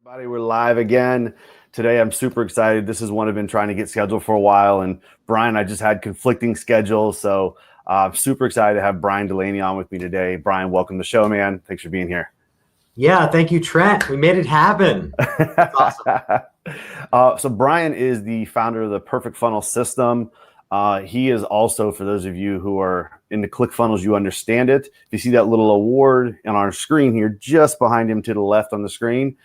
Everybody, we're live again. Today, I'm super excited. This is one I've been trying to get scheduled for a while. And Bryan, I just had conflicting schedules. So I'm super excited to have Bryan Dulaney on with me today. Bryan, welcome to the show, man. Thanks for being here. Yeah, thank you, Trent. We made it happen. That's awesome. So Bryan is the founder of the Perfect Funnel System. He is also, for those of you who are in the ClickFunnels, you understand it. If you see that little award on our screen here, just behind him to the left on the screen,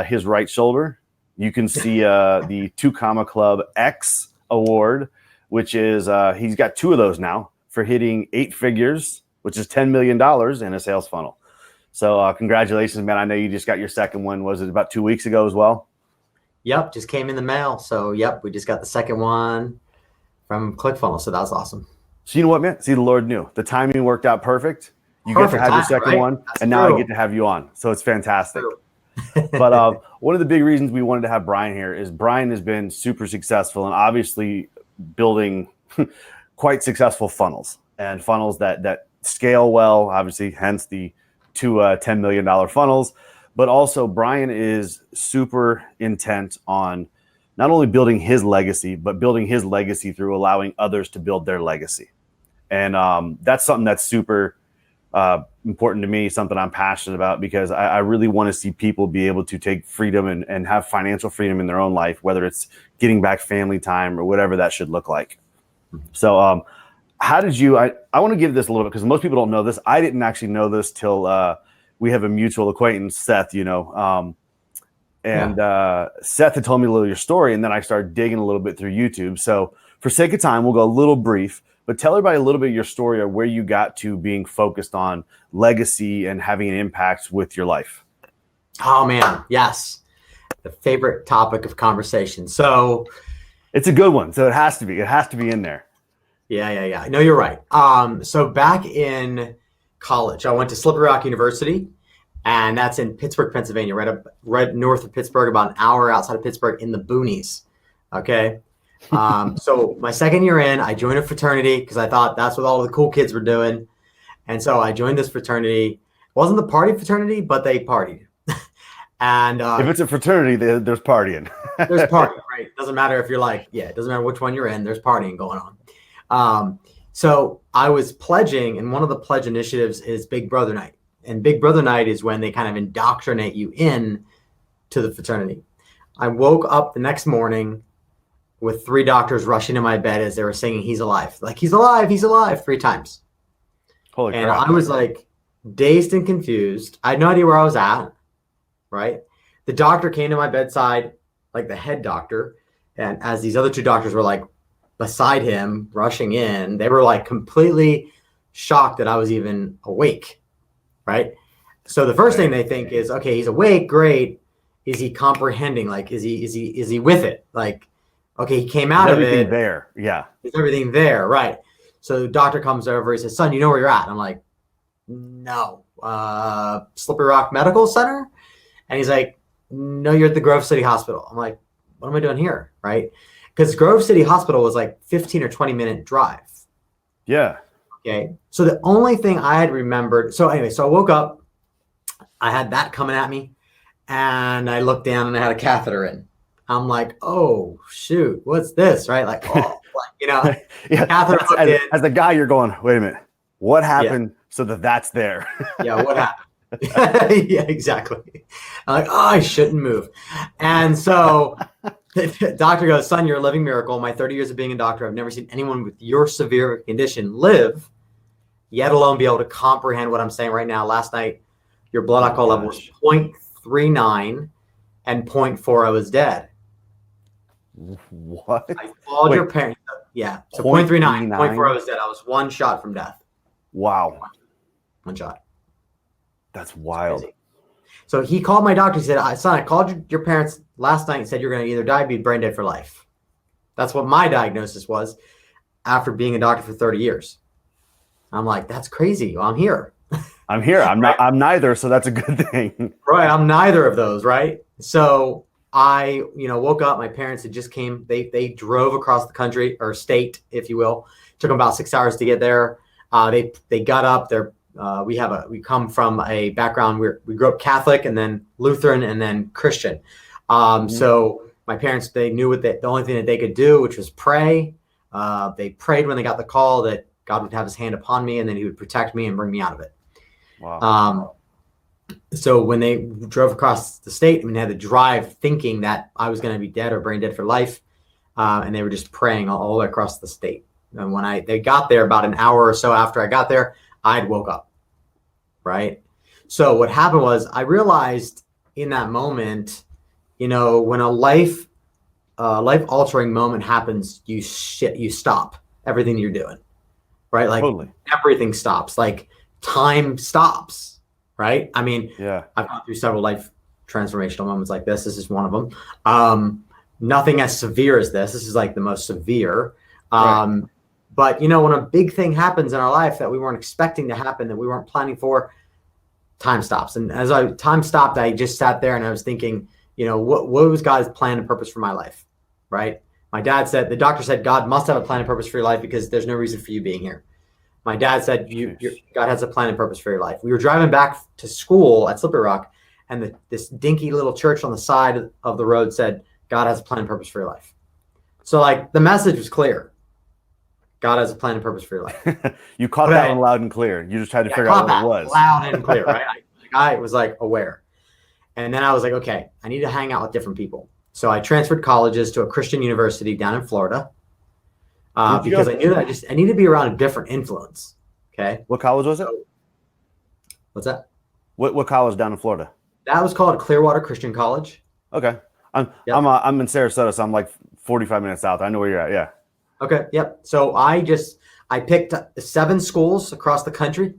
his right shoulder, you can see the 2 Comma Club X award, which is he's got 2 of those now for hitting 8 figures, which is $10 million in a sales funnel. So congratulations, man. I know you just got your second one. Was it about 2 weeks ago as well? Yep, just came in the mail. So, yep, we just got the second one from ClickFunnels. So that was awesome. So you know what, man? See, the Lord knew. The timing worked out perfect. You get to have your second one, and now I get to have you on. So it's fantastic. But one of the big reasons we wanted to have Bryan here is Bryan has been super successful and obviously building quite successful funnels and funnels that scale well, obviously, hence the 2 $10 million funnels. But also Bryan is super intent on not only building his legacy, but building his legacy through allowing others to build their legacy. And that's something that's super important to me, something I'm passionate about, because I really want to see people be able to take freedom and have financial freedom in their own life, whether it's getting back family time or whatever that should look like. So how did you, I want to give this a little bit because most people don't know this. I didn't actually know this till we have a mutual acquaintance, Seth, Seth had told me a little of your story, and then I started digging a little bit through YouTube. So for sake of time, we'll go a little brief, but tell everybody a little bit of your story or where you got to being focused on legacy and having an impact with your life. Oh, man. Yes. The favorite topic of conversation. So it's a good one. So it has to be in there. Yeah. No, you're right. So back in college, I went to Slippery Rock University, and that's in Pittsburgh, Pennsylvania, right north of Pittsburgh, about an hour outside of Pittsburgh in the boonies. Okay. So my second year in, I joined a fraternity because I thought that's what all the cool kids were doing. And so I joined this fraternity. It wasn't the party fraternity, but they partied. And if it's a fraternity, there's partying. There's partying, right? Doesn't matter if you're it doesn't matter which one you're in, there's partying going on. So I was pledging, and one of the pledge initiatives is Big Brother Night. And Big Brother Night is when they kind of indoctrinate you in to the fraternity. I woke up the next morning with 3 doctors rushing in my bed as they were singing "He's Alive," like "He's alive, he's alive" 3 times. Holy and crap. I was like dazed and confused. I had no idea where I was at. Right. The doctor came to my bedside, like the head doctor, and as these other 2 doctors were like beside him, rushing in, they were like completely shocked that I was even awake. Right. So the first thing they think is, okay, he's awake. Great. Is he comprehending? Like, is he with it? Like, okay, he came out of it. Everything there. Yeah. Is everything there? Right. So the doctor comes over. He says, "Son, you know where you're at?" And I'm like, "No, Slippery Rock Medical Center." And he's like, "No, you're at the Grove City Hospital." I'm like, "What am I doing here?" Right. Because Grove City Hospital was like 15 or 20-minute drive. Yeah. Okay. So the only thing I had remembered. So anyway, so I woke up, I had that coming at me, and I looked down and I had a catheter in. I'm like, "Oh shoot, what's this?" Right. Like, yeah. Catheter hooked in. As the guy, you're going, wait a minute, what happened so that's there? Yeah. What happened? Yeah, exactly. I'm like, "Oh, I shouldn't move." And so the doctor goes, "Son, you're a living miracle. My 30 years of being a doctor, I've never seen anyone with your severe condition live, yet alone be able to comprehend what I'm saying right now. Last night, your blood alcohol level was 0.39 and 0.4. I was dead." What? I called your parents. Yeah. So 0.39, 0.4, I was dead. I was 1 shot from death. Wow. 1 shot. That's wild. So he called my doctor. He said, "Son, I called your parents last night and said you're going to either die or be brain dead for life." That's what my diagnosis was after being a doctor for 30 years. I'm like, "That's crazy. Well, I'm here." I'm here. I'm not. I'm neither. So that's a good thing. Right. I'm neither of those. Right. So I, woke up. My parents had just came. They drove across the country or state, if you will. Took them about 6 hours to get there. They got up. They're we come from a background where we grew up Catholic and then Lutheran and then Christian. So my parents, they knew the only thing that they could do, which was pray. They prayed when they got the call that God would have his hand upon me and then he would protect me and bring me out of it. Wow. So when they drove across the state, I mean, they had to drive thinking that I was going to be dead or brain dead for life. And they were just praying all the way across the state. And when they got there, about an hour or so after I got there, I'd woke up. Right. So what happened was I realized in that moment, when a life altering moment happens, you stop everything you're doing. Right. Like totally. Everything stops, like time stops. Right. I mean, I've gone through several life transformational moments like this. This is one of them. Nothing as severe as this. This is like the most severe. Right. But, when a big thing happens in our life that we weren't expecting to happen, that we weren't planning for, time stops. And as time stopped, I just sat there and I was thinking, what was God's plan and purpose for my life? Right. The doctor said, God must have a plan and purpose for your life because there's no reason for you being here. My dad said, God has a plan and purpose for your life. We were driving back to school at Slippery Rock, and this dinky little church on the side of the road said, God has a plan and purpose for your life. So the message was clear. God has a plan and purpose for your life. You caught that one loud and clear. You just had to figure out what it was. Loud and clear, right? I was aware. And then I was like, okay, I need to hang out with different people. So I transferred colleges to a Christian university down in Florida. Because I knew that I need to be around a different influence. Okay. What college was it? What's that? What college down in Florida? That was called Clearwater Christian College. Okay. I'm in Sarasota, so I'm like 45 minutes south. I know where you're at. Yeah. Okay. Yep. So I picked 7 schools across the country,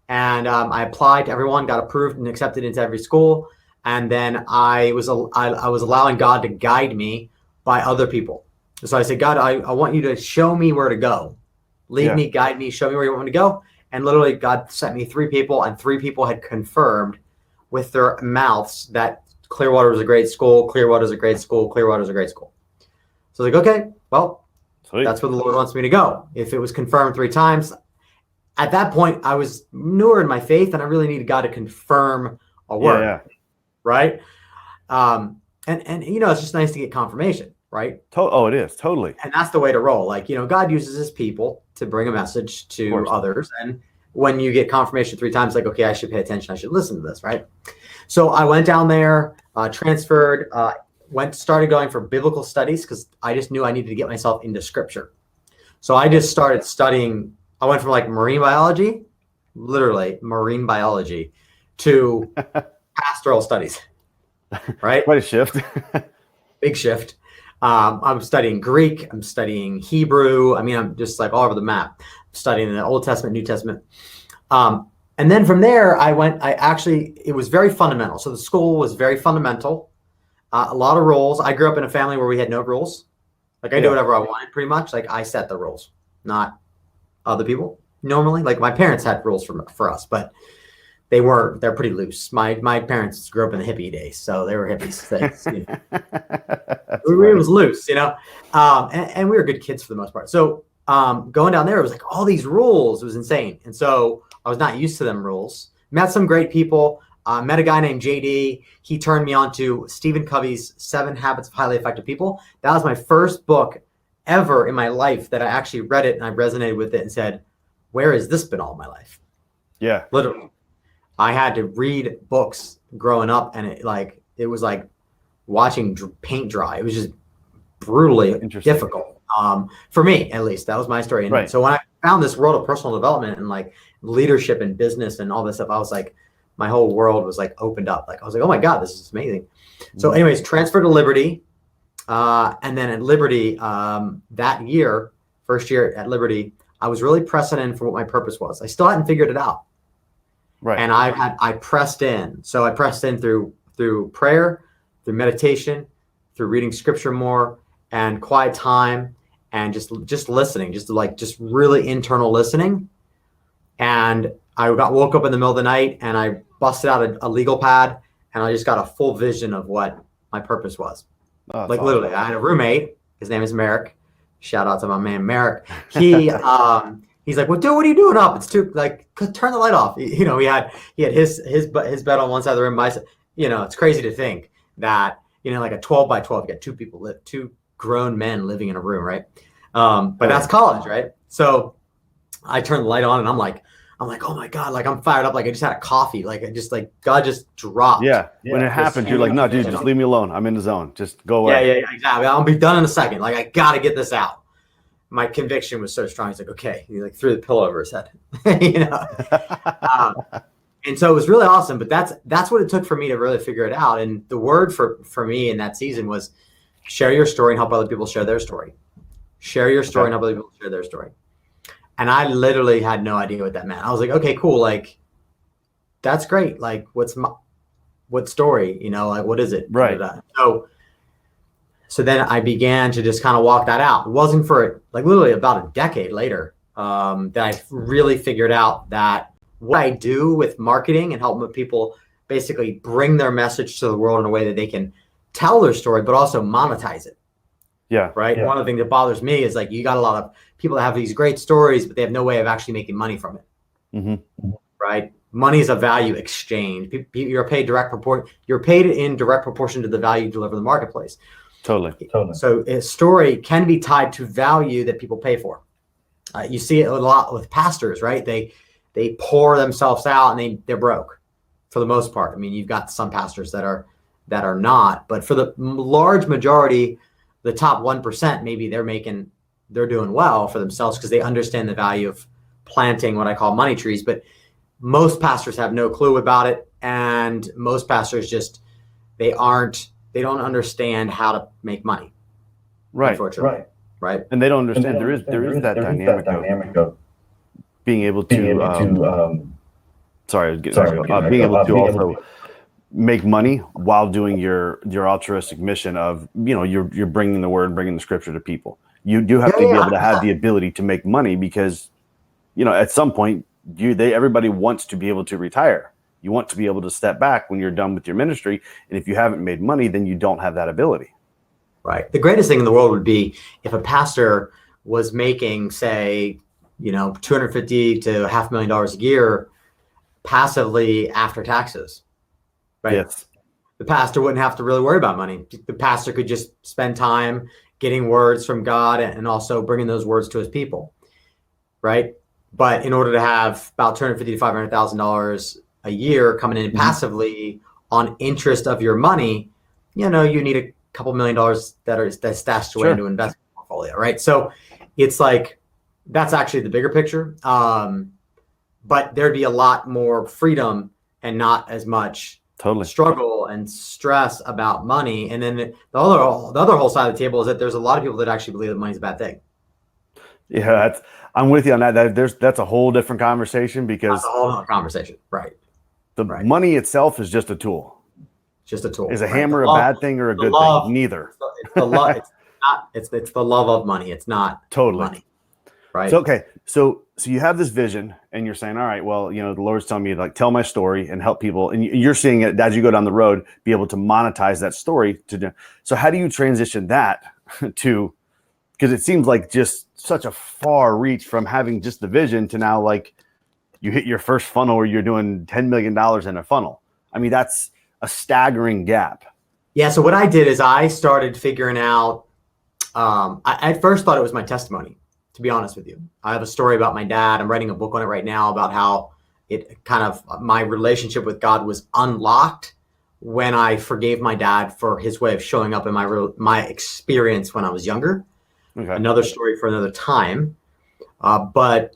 and I applied to everyone, got approved and accepted into every school, and then I was allowing God to guide me by other people. So I said, God, I want you to show me where to go. Lead me, guide me, show me where you want me to go. And literally God sent me 3 people, and 3 people had confirmed with their mouths that Clearwater was a great school. Clearwater is a great school. Clearwater is a great school. So I was like, okay, well, sweet. That's where the Lord wants me to go. If it was confirmed 3 times, at that point, I was newer in my faith, and I really needed God to confirm a word. Yeah. Right. And it's just nice to get confirmation. Right. Oh, it is totally. And that's the way to roll. God uses his people to bring a message to others. And when you get confirmation 3 times, okay, I should pay attention. I should listen to this. Right. So I went down there, transferred, started going for biblical studies because I just knew I needed to get myself into scripture. So I just started studying. I went from marine biology, literally marine biology, to pastoral studies. Right. Quite a shift. Big shift. I'm studying Greek. I'm studying Hebrew. I mean, I'm just all over the map, I'm studying the Old Testament, New Testament. And then from there, it was very fundamental. So the school was very fundamental, a lot of rules. I grew up in a family where we had no rules. I did whatever I wanted pretty much. I set the rules, not other people. Normally, my parents had rules for us, but they're pretty loose. My parents grew up in the hippie days, so they were hippies. It was loose, and we were good kids for the most part. So going down there, it was all these rules. It was insane. And so I was not used to them rules. Met some great people. Met a guy named JD. He turned me on to Stephen Covey's 7 Habits of Highly Effective People. That was my first book ever in my life that I actually read it and I resonated with it and said, where has this been all my life? Yeah. Literally. I had to read books growing up, and it was like watching paint dry. It was just brutally difficult for me, at least. That was my story. And so when I found this world of personal development and leadership and business and all this stuff, I was my whole world was opened up. I was oh my God, this is amazing. So anyways, transferred to Liberty. And then at Liberty, that year, first year at Liberty, I was really pressing in for what my purpose was. I still hadn't figured it out. Right. And I pressed in. So I pressed in through prayer, through meditation, through reading scripture more, and quiet time, and just listening, just really internal listening. And I woke up in the middle of the night and I busted out a legal pad, and I just got a full vision of what my purpose was. Oh, literally, I had a roommate. His name is Merrick. Shout out to my man Merrick. He He's like, well, dude, what are you doing up? It's too, like, turn the light off. You know, he had his bed on one side of the room. My, you know, it's crazy to think that, you know, like a 12 by 12, you got two grown men living in a room, right? But that's college, right? So I turned the light on and I'm like, oh my God, like I'm fired up. Like I just had a coffee. Like I just like, God just dropped. Yeah. When it happens, you're like, no, dude, just leave me alone. I'm in the zone. Just go away. Yeah, exactly. I'll be done in a second. Like I got to get this out. My conviction was so strong. He's like, okay. He like threw the pillow over his head, you know? And so it was really awesome, but that's what it took for me to really figure it out. And the word for me in that season was share your story and help other people share their story. Share your story and help other people share their story. And I literally had no idea what that meant. I was like, okay, cool. Like, that's great. Like, what story, you know, like, what is it? Right. So then I began to just kind of walk that out. It wasn't for like literally about a decade later that I really figured out that what I do with marketing and helping people basically bring their message to the world in a way that they can tell their story, but also monetize it. Yeah. Right. Yeah. One of the things that bothers me is like you got a lot of people that have these great stories, but they have no way of actually making money from it. Mm-hmm. Right. Money is a value exchange. You're paid You're paid in direct proportion to the value you deliver in the marketplace. Totally. So a story can be tied to value that people pay for. You see it a lot with pastors, right? They pour themselves out and they're broke for the most part. I mean, you've got some pastors that are not, but for the large majority, the top 1%, maybe they're doing well for themselves because they understand the value of planting what I call money trees. But most pastors have no clue about it. And most pastors they don't understand how to make money. Right. Unfortunately. Right. And they don't understand there is that dynamic of being able to being able to also make money while doing your altruistic mission of, you know, you're bringing the word, bringing the scripture to people. You do have to be able to have the ability to make money because, you know, at some point everybody wants to be able to retire. You want to be able to step back when you're done with your ministry. And if you haven't made money, then you don't have that ability. Right. The greatest thing in the world would be if a pastor was making, say, you know, $250,000 to $500,000 a year passively after taxes. Right. Yes. The pastor wouldn't have to really worry about money. The pastor could just spend time getting words from God and also bringing those words to his people. Right. But in order to have about $250,000 to $500,000 a year coming in passively on interest of your money, you know, you need a couple $1 million that's stashed away into investment portfolio. Right. So it's like, that's actually the bigger picture. But there'd be a lot more freedom and not as much struggle and stress about money. And then the other whole side of the table is that there's a lot of people that actually believe that money's a bad thing. Yeah, I'm with you on that. That's a whole different conversation because that's a whole other conversation, right? The money itself is just a tool. Just a tool. Is a hammer a bad thing or a good thing? Neither. It's the love. It's the love of money. It's not money. Right. So you have this vision and you're saying, all right, well, you know, the Lord's telling me like, tell my story and help people. And you're seeing it as you go down the road, be able to monetize that story so how do you transition that to, because it seems like just such a far reach from having just the vision to now, like you hit your first funnel where you're doing $10 million in a funnel. I mean, that's a staggering gap. Yeah. So what I did is I started figuring out, I at first thought it was my testimony. To be honest with you, I have a story about my dad. I'm writing a book on it right now about how it kind of my relationship with God was unlocked when I forgave my dad for his way of showing up in my experience when I was younger. Okay. Another story for another time. But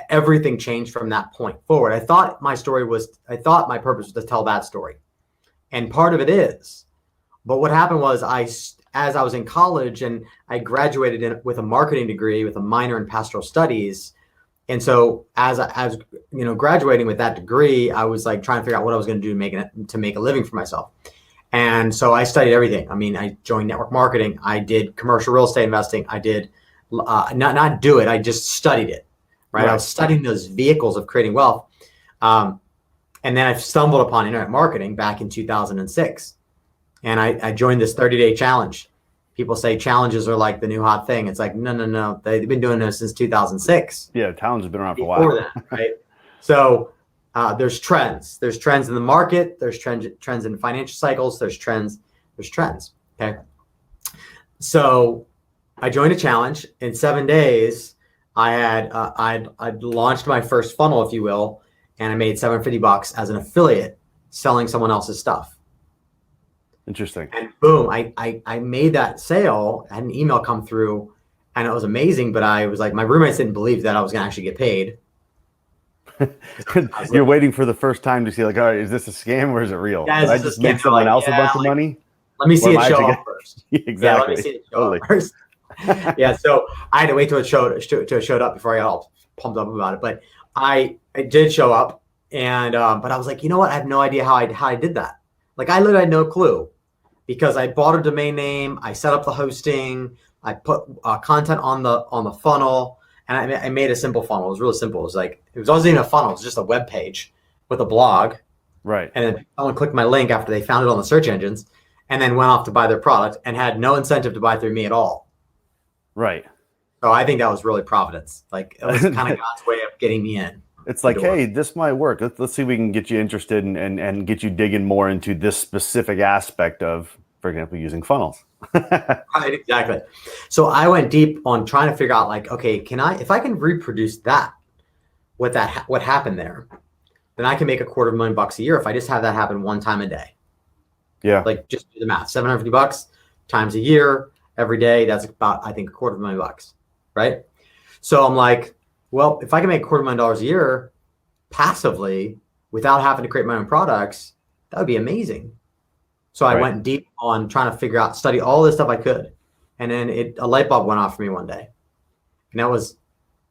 everything changed from that point forward. I thought my purpose was to tell that story. And part of it is. But what happened was as I was in college and I graduated with a marketing degree with a minor in pastoral studies. And so as you know, graduating with that degree, I was like trying to figure out what I was going to do to make a living for myself. And so I studied everything. I mean, I joined network marketing. I did commercial real estate investing. I did not do it. I just studied it. Right. I was studying those vehicles of creating wealth. And then I stumbled upon internet marketing back in 2006. And I joined this 30-day challenge. people say challenges are like the new hot thing. It's like, no. They've been doing this since 2006. Yeah, challenges have been around for a Before while. that, right? So there's trends. There's trends in the market. There's trends in financial cycles. There's trends. Okay. So I joined a challenge. In 7 days, I'd launched my first funnel, if you will, and I made $750 as an affiliate selling someone else's stuff. Interesting. And boom, I made that sale. I had an email come through, and it was amazing. But I was like, my roommates didn't believe that I was going to actually get paid. You're waiting for the first time to see, like, all right, is this a scam or is it real? Yeah, Did I just make someone else a bunch of money? Let me see it show up first. Exactly. Yeah, let me see it show up first. Yeah, so I had to wait till it showed up before I got all pumped up about it. But it did show up, and but I was like, you know what? I have no idea how I did that. Like, I literally had no clue, because I bought a domain name, I set up the hosting, I put content on the funnel, and I made a simple funnel. It was really simple. It wasn't even a funnel. It was just a web page with a blog. Right. And then someone clicked my link after they found it on the search engines, and then went off to buy their product and had no incentive to buy through me at all. Right. So I think that was really providence. Like, it was kind of God's way of getting me in. It's like, hey, this might work. Let's see if we can get you interested and get you digging more into this specific aspect of, for example, using funnels. Right, exactly. So I went deep on trying to figure out, like, okay, if I can reproduce that, what happened there, then I can make $250,000 a year if I just have that happen one time a day. Yeah. Like, just do the math. $750 times a year, every day, that's about, I think, $250,000, right? So I'm like, well, if I can make $250,000 a year passively without having to create my own products, that would be amazing. So I went deep on trying to figure out, study all this stuff I could. And then a light bulb went off for me one day. And that was,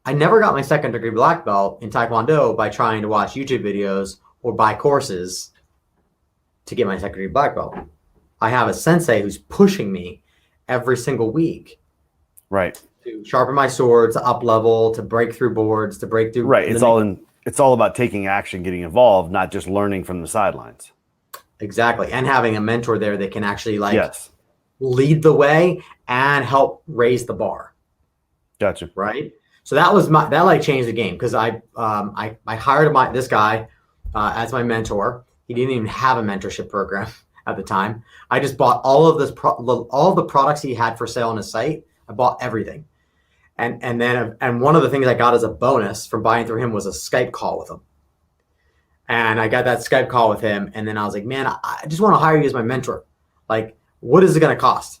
I never got my second degree black belt in Taekwondo by trying to watch YouTube videos or buy courses to get my second degree black belt. I have a sensei who's pushing me every single week. Right. To sharpen my swords, to up level, to break through boards, to break through. Right. It's all about taking action, getting involved, not just learning from the sidelines. Exactly. And having a mentor there that can actually lead the way and help raise the bar. Gotcha. Right. So that changed the game, because I hired this guy as my mentor. He didn't even have a mentorship program at the time. I just bought all of all of the products he had for sale on his site. I bought everything. And one of the things I got as a bonus from buying through him was a Skype call with him. And I got that Skype call with him. And then I was like, man, I just want to hire you as my mentor. Like, what is it going to cost?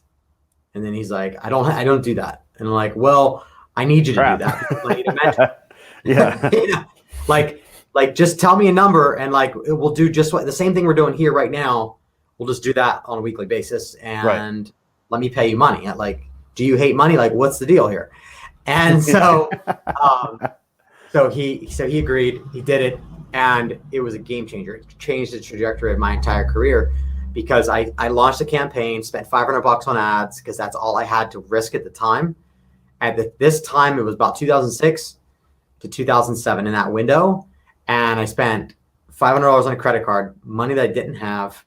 And then he's like, I don't do that. And I'm like, well, I need you to do that, because I need a mentor. Yeah. Like, just tell me a number, and we'll do just the same thing we're doing here right now. We'll just do that on a weekly basis, and let me pay you money. Like, do you hate money? Like, what's the deal here? And so, so he agreed. He did it, and it was a game changer. It changed the trajectory of my entire career, because I launched a campaign, spent $500 on ads, because that's all I had to risk at the time. At this time, it was about 2006 to 2007 in that window, and I spent $500 on a credit card, money that I didn't have,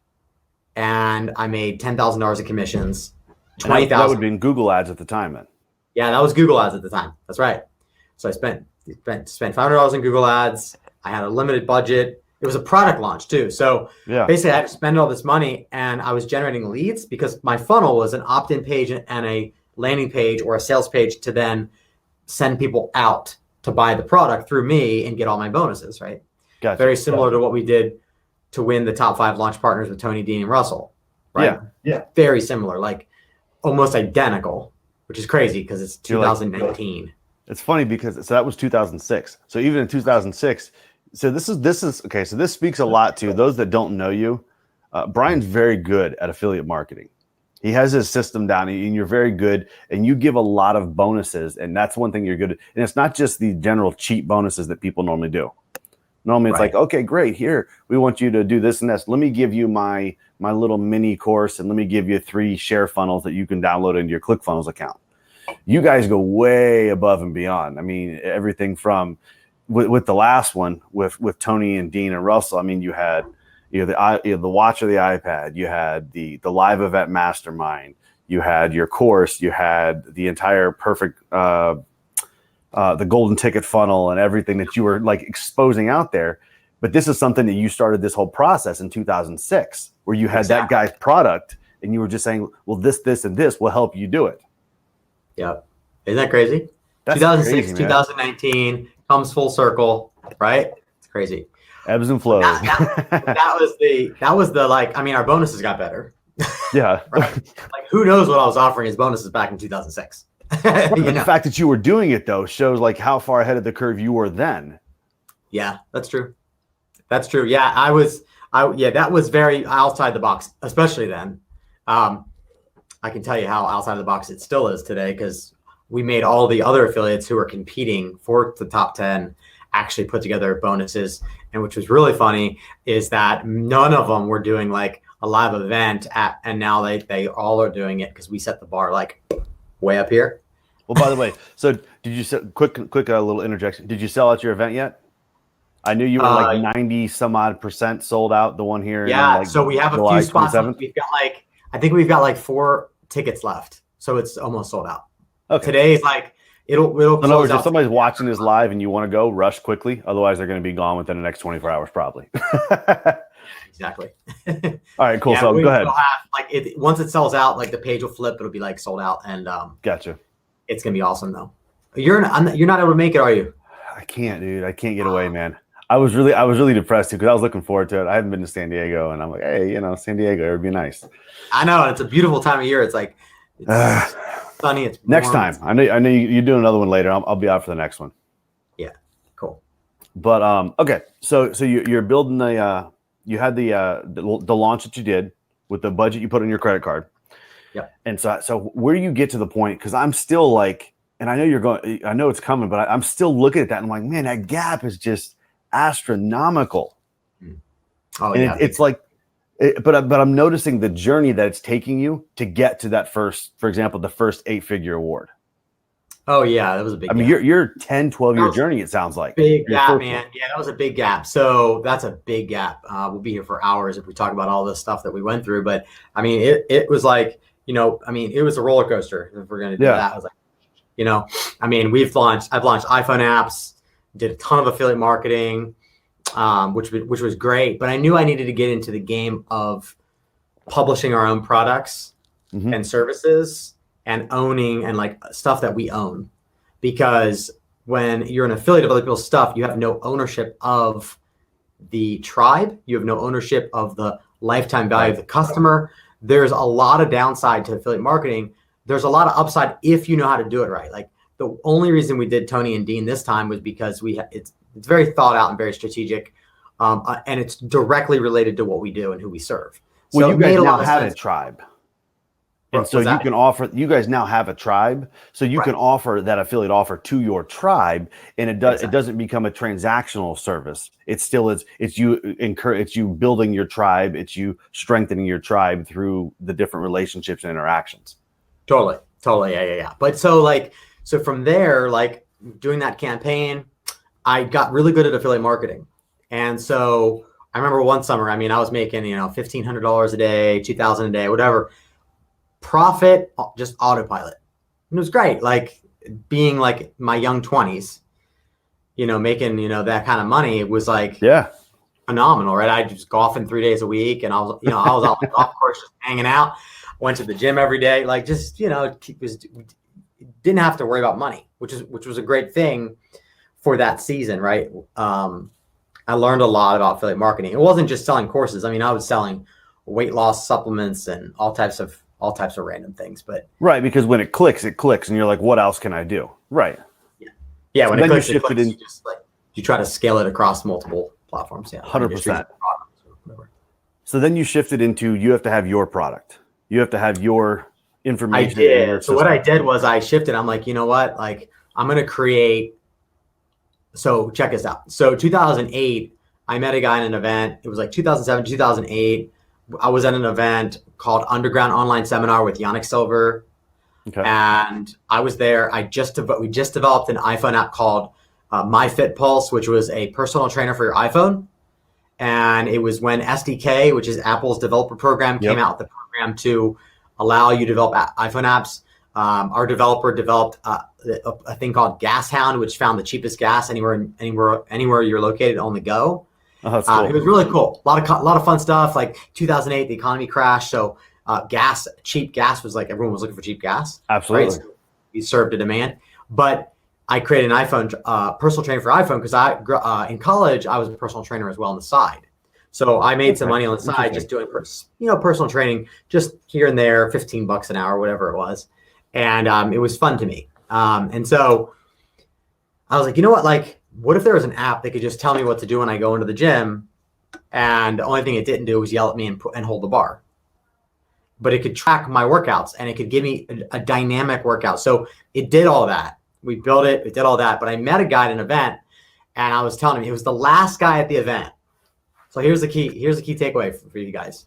and I made $10,000 in commissions. $20,000. That would have been Google ads at the time, then. Yeah, that was Google ads at the time. That's right. So I spent $500 in Google ads. I had a limited budget. It was a product launch too. So basically I had to spend all this money, and I was generating leads, because my funnel was an opt-in page and a landing page or a sales page to then send people out to buy the product through me and get all my bonuses, right? Gotcha. Very similar to what we did to win the top 5 launch partners with Tony, Dean, and Russell, right? Yeah. Very similar, like almost identical, which is crazy because it's 2019. It's funny because that was 2006. So even in 2006, so this is okay. So this speaks a lot to those that don't know you. Bryan's very good at affiliate marketing. He has his system down, and you're very good, and you give a lot of bonuses, and that's one thing you're good at. And it's not just the general cheap bonuses that people normally do. Normally it's like, okay, great, here, we want you to do this and this. Let me give you my little mini course, and let me give you 3 share funnels that you can download into your ClickFunnels account. You guys go way above and beyond. I mean, everything from with the last one with Tony and Dean and Russell. I mean, you had the watch or the iPad. You had the live event mastermind. you had your course, you had the entire perfect, the golden ticket funnel and everything that you were like exposing out there. But this is something that you started this whole process in 2006, where you had that guy's product and you were just saying, well, this, and this will help you do it. Yep. Isn't that crazy? That's 2006, crazy, 2019 comes full circle, right? It's crazy. Ebbs and flows. That was the like, I mean, our bonuses got better. Yeah. Right? Like, who knows what I was offering as bonuses back in 2006? The fact that you were doing it though shows like how far ahead of the curve you were then. Yeah, that's true. That's true. Yeah, that was very outside the box, especially then. I can tell you how outside of the box it still is today, because we made all the other affiliates who are competing for the top 10 actually put together bonuses. And which was really funny is that none of them were doing like a live event and now they all are doing it because we set the bar like way up here. Well, by the way, so did you quick little interjection? Did you sell out your event yet? I knew you were like 90 some odd % sold out. The one here. Yeah. Like so we have July a few spots. 27th? We've got like 4 tickets left. So it's almost sold out. Okay. Today's like, it'll in other words, if somebody's watching this live and you want to go, rush quickly. Otherwise they're going to be gone within the next 24 hours, probably. Exactly. All right, cool. Yeah, so go ahead. Once it sells out, like the page will flip. It'll be like sold out, and Gotcha. It's gonna be awesome though. You're not able to make it, are you? I can't, dude. I can't get away, man. I was really depressed too because I was looking forward to it. I hadn't been to San Diego, and I'm like, hey, San Diego, it would be nice. I know, and it's a beautiful time of year. It's like it's sunny. It's warm. Next time. I know you're doing another one later. I'll be out for the next one. Yeah, cool. But okay, so you're building you had the launch that you did with the budget you put on your credit card. Yep. And so where do you get to the point? Because I'm still like, and I know it's coming, but I'm still looking at that and I'm like, man, that gap is just astronomical. Oh, and yeah. It's like, but I'm noticing the journey that it's taking you to get to that first, for example, the first 8-figure award. Oh yeah, that was a big. I mean, your 10, 12-year journey. It sounds like big gap, man. Yeah, that was a big gap. So that's a big gap. We'll be here for hours if we talk about all this stuff that we went through. But I mean, it was like, it was a roller coaster. If we're gonna do that, I was like, I mean, I've launched iPhone apps, did a ton of affiliate marketing, which was great. But I knew I needed to get into the game of publishing our own products and services. And owning and like stuff that we own, because when you're an affiliate of other people's stuff, you have no ownership of the tribe. You have no ownership of the lifetime value of the customer. There's a lot of downside to affiliate marketing. There's a lot of upside if you know how to do it right. Like the only reason we did Tony and Dean this time was because it's very thought out and very strategic, and it's directly related to what we do and who we serve. Well, so you guys now have a tribe. And so you guys now have a tribe, so you can offer that affiliate offer to your tribe, and it doesn't become a transactional service. It still is. It's you building your tribe. It's you strengthening your tribe through the different relationships and interactions. Totally. Yeah. But so from there, like doing that campaign, I got really good at affiliate marketing. And so I remember one summer, I mean, I was making, $1,500 a day, $2,000 a day, whatever. Profit, just autopilot. And it was great. Like being like my young 20s, making, that kind of money, it was like phenomenal, right? I just golfing 3 days a week, and I was out on the golf course just hanging out. Went to the gym every day, like just, didn't have to worry about money, which was a great thing for that season, right? I learned a lot about affiliate marketing. It wasn't just selling courses. I mean, I was selling weight loss supplements and all types of random things, but right, because when it clicks, and you're like, what else can I do? Right. Yeah. So when it clicks, you just you try to scale it across multiple platforms. Yeah. 100%. So then you shifted into, you have to have your product. You have to have your information. I did. So what I did was I shifted. I'm like, you know what? Like I'm going to create. So check this out. So 2008, I met a guy in an event. It was like 2007, 2008. I was at an event called Underground Online Seminar with Yannick Silver. Okay. And I was there. We just developed an iPhone app called MyFitPulse, which was a personal trainer for your iPhone. And it was when SDK, which is Apple's developer program, came out with the program to allow you to develop iPhone apps. Our developer developed a thing called Gas Hound, which found the cheapest gas anywhere you're located on the go. Oh, that's cool. It was really cool. A lot of fun stuff. Like 2008, the economy crashed, so cheap gas was like everyone was looking for cheap gas. Absolutely, right? So we served a demand. But I created an iPhone personal trainer for iPhone because in college I was a personal trainer as well on the side. So I made some money on the side just doing personal training, just here and there, $15 an hour, whatever it was. And it was fun to me. And so I was like, you know what? Like, what if there was an app that could just tell me what to do when I go into the gym? And the only thing it didn't do was yell at me and hold the bar. But it could track my workouts and it could give me a dynamic workout. So it did all that. We built it. It did all that. But I met a guy at an event and I was telling him he was the last guy at the event. So here's the key takeaway for you guys.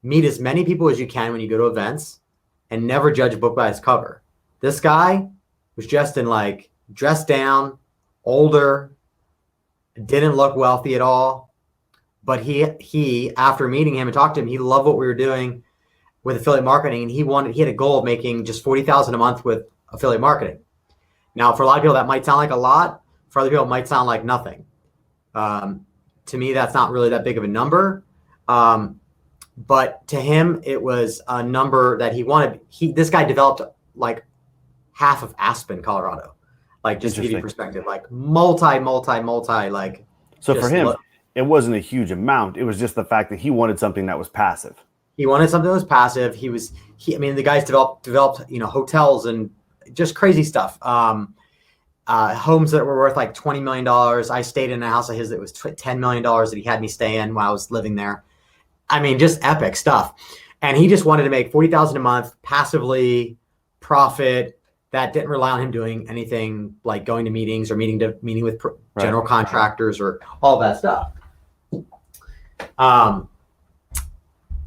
Meet as many people as you can when you go to events and never judge a book by its cover. This guy was just dressed down, older, didn't look wealthy at all. But he after meeting him and talking to him, he loved what we were doing with affiliate marketing. And he had a goal of making just $40,000 a month with affiliate marketing. Now, for a lot of people, that might sound like a lot. For other people, it might sound like nothing. To me, that's not really that big of a number. But to him, it was a number that he wanted. This guy developed like half of Aspen, Colorado. Like, just to give you perspective, like multi, like. So for him, it wasn't a huge amount. It was just the fact that he wanted something that was passive. He wanted something that was passive. The guys developed, hotels and just crazy stuff. Homes that were worth like $20 million. I stayed in a house of his that was $10 million that he had me stay in while I was living there. I mean, just epic stuff. And he just wanted to make $40,000 a month passively, profit. That didn't rely on him doing anything like going to meetings or meeting with general contractors or all that stuff.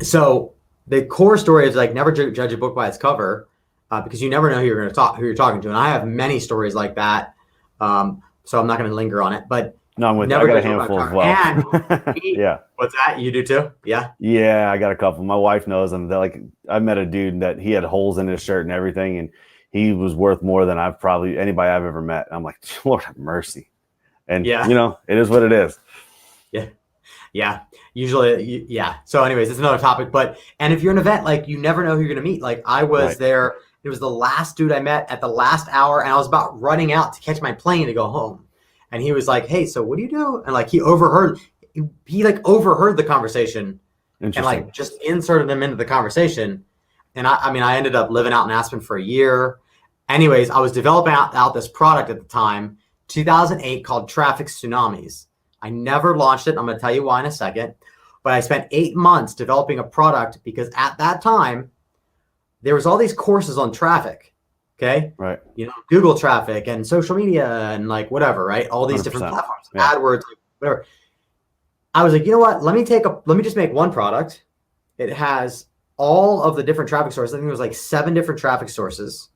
So the core story is like never judge a book by its cover. Because you never know who you're talking to. And I have many stories like that. So I'm not going to linger on it, but no, I got a handful as well. And yeah. What's that? You do too? Yeah. Yeah. I got a couple. My wife knows them. They're like, I met a dude that he had holes in his shirt and everything. And he was worth more than anybody I've ever met. And I'm like, Lord have mercy. And it is what it is. Yeah. Yeah. Usually. Yeah. So anyways, it's another topic, and if you're an event, like you never know who you're going to meet. Like I was there. It was the last dude I met at the last hour, and I was about running out to catch my plane to go home. And he was like, "Hey, so what do you do?" And like he overheard the conversation, and like just inserted him into the conversation. And I ended up living out in Aspen for a year. Anyways, I was developing out this product at the time, 2008, called Traffic Tsunamis. I never launched it. I'm going to tell you why in a second. But I spent 8 months developing a product because at that time, there was all these courses on traffic, okay? Right. Google traffic and social media and like whatever, right? All these different platforms, AdWords, whatever. I was like, you know what? Let me just make one product. It has all of the different traffic sources. I think it was like 7 different traffic sources.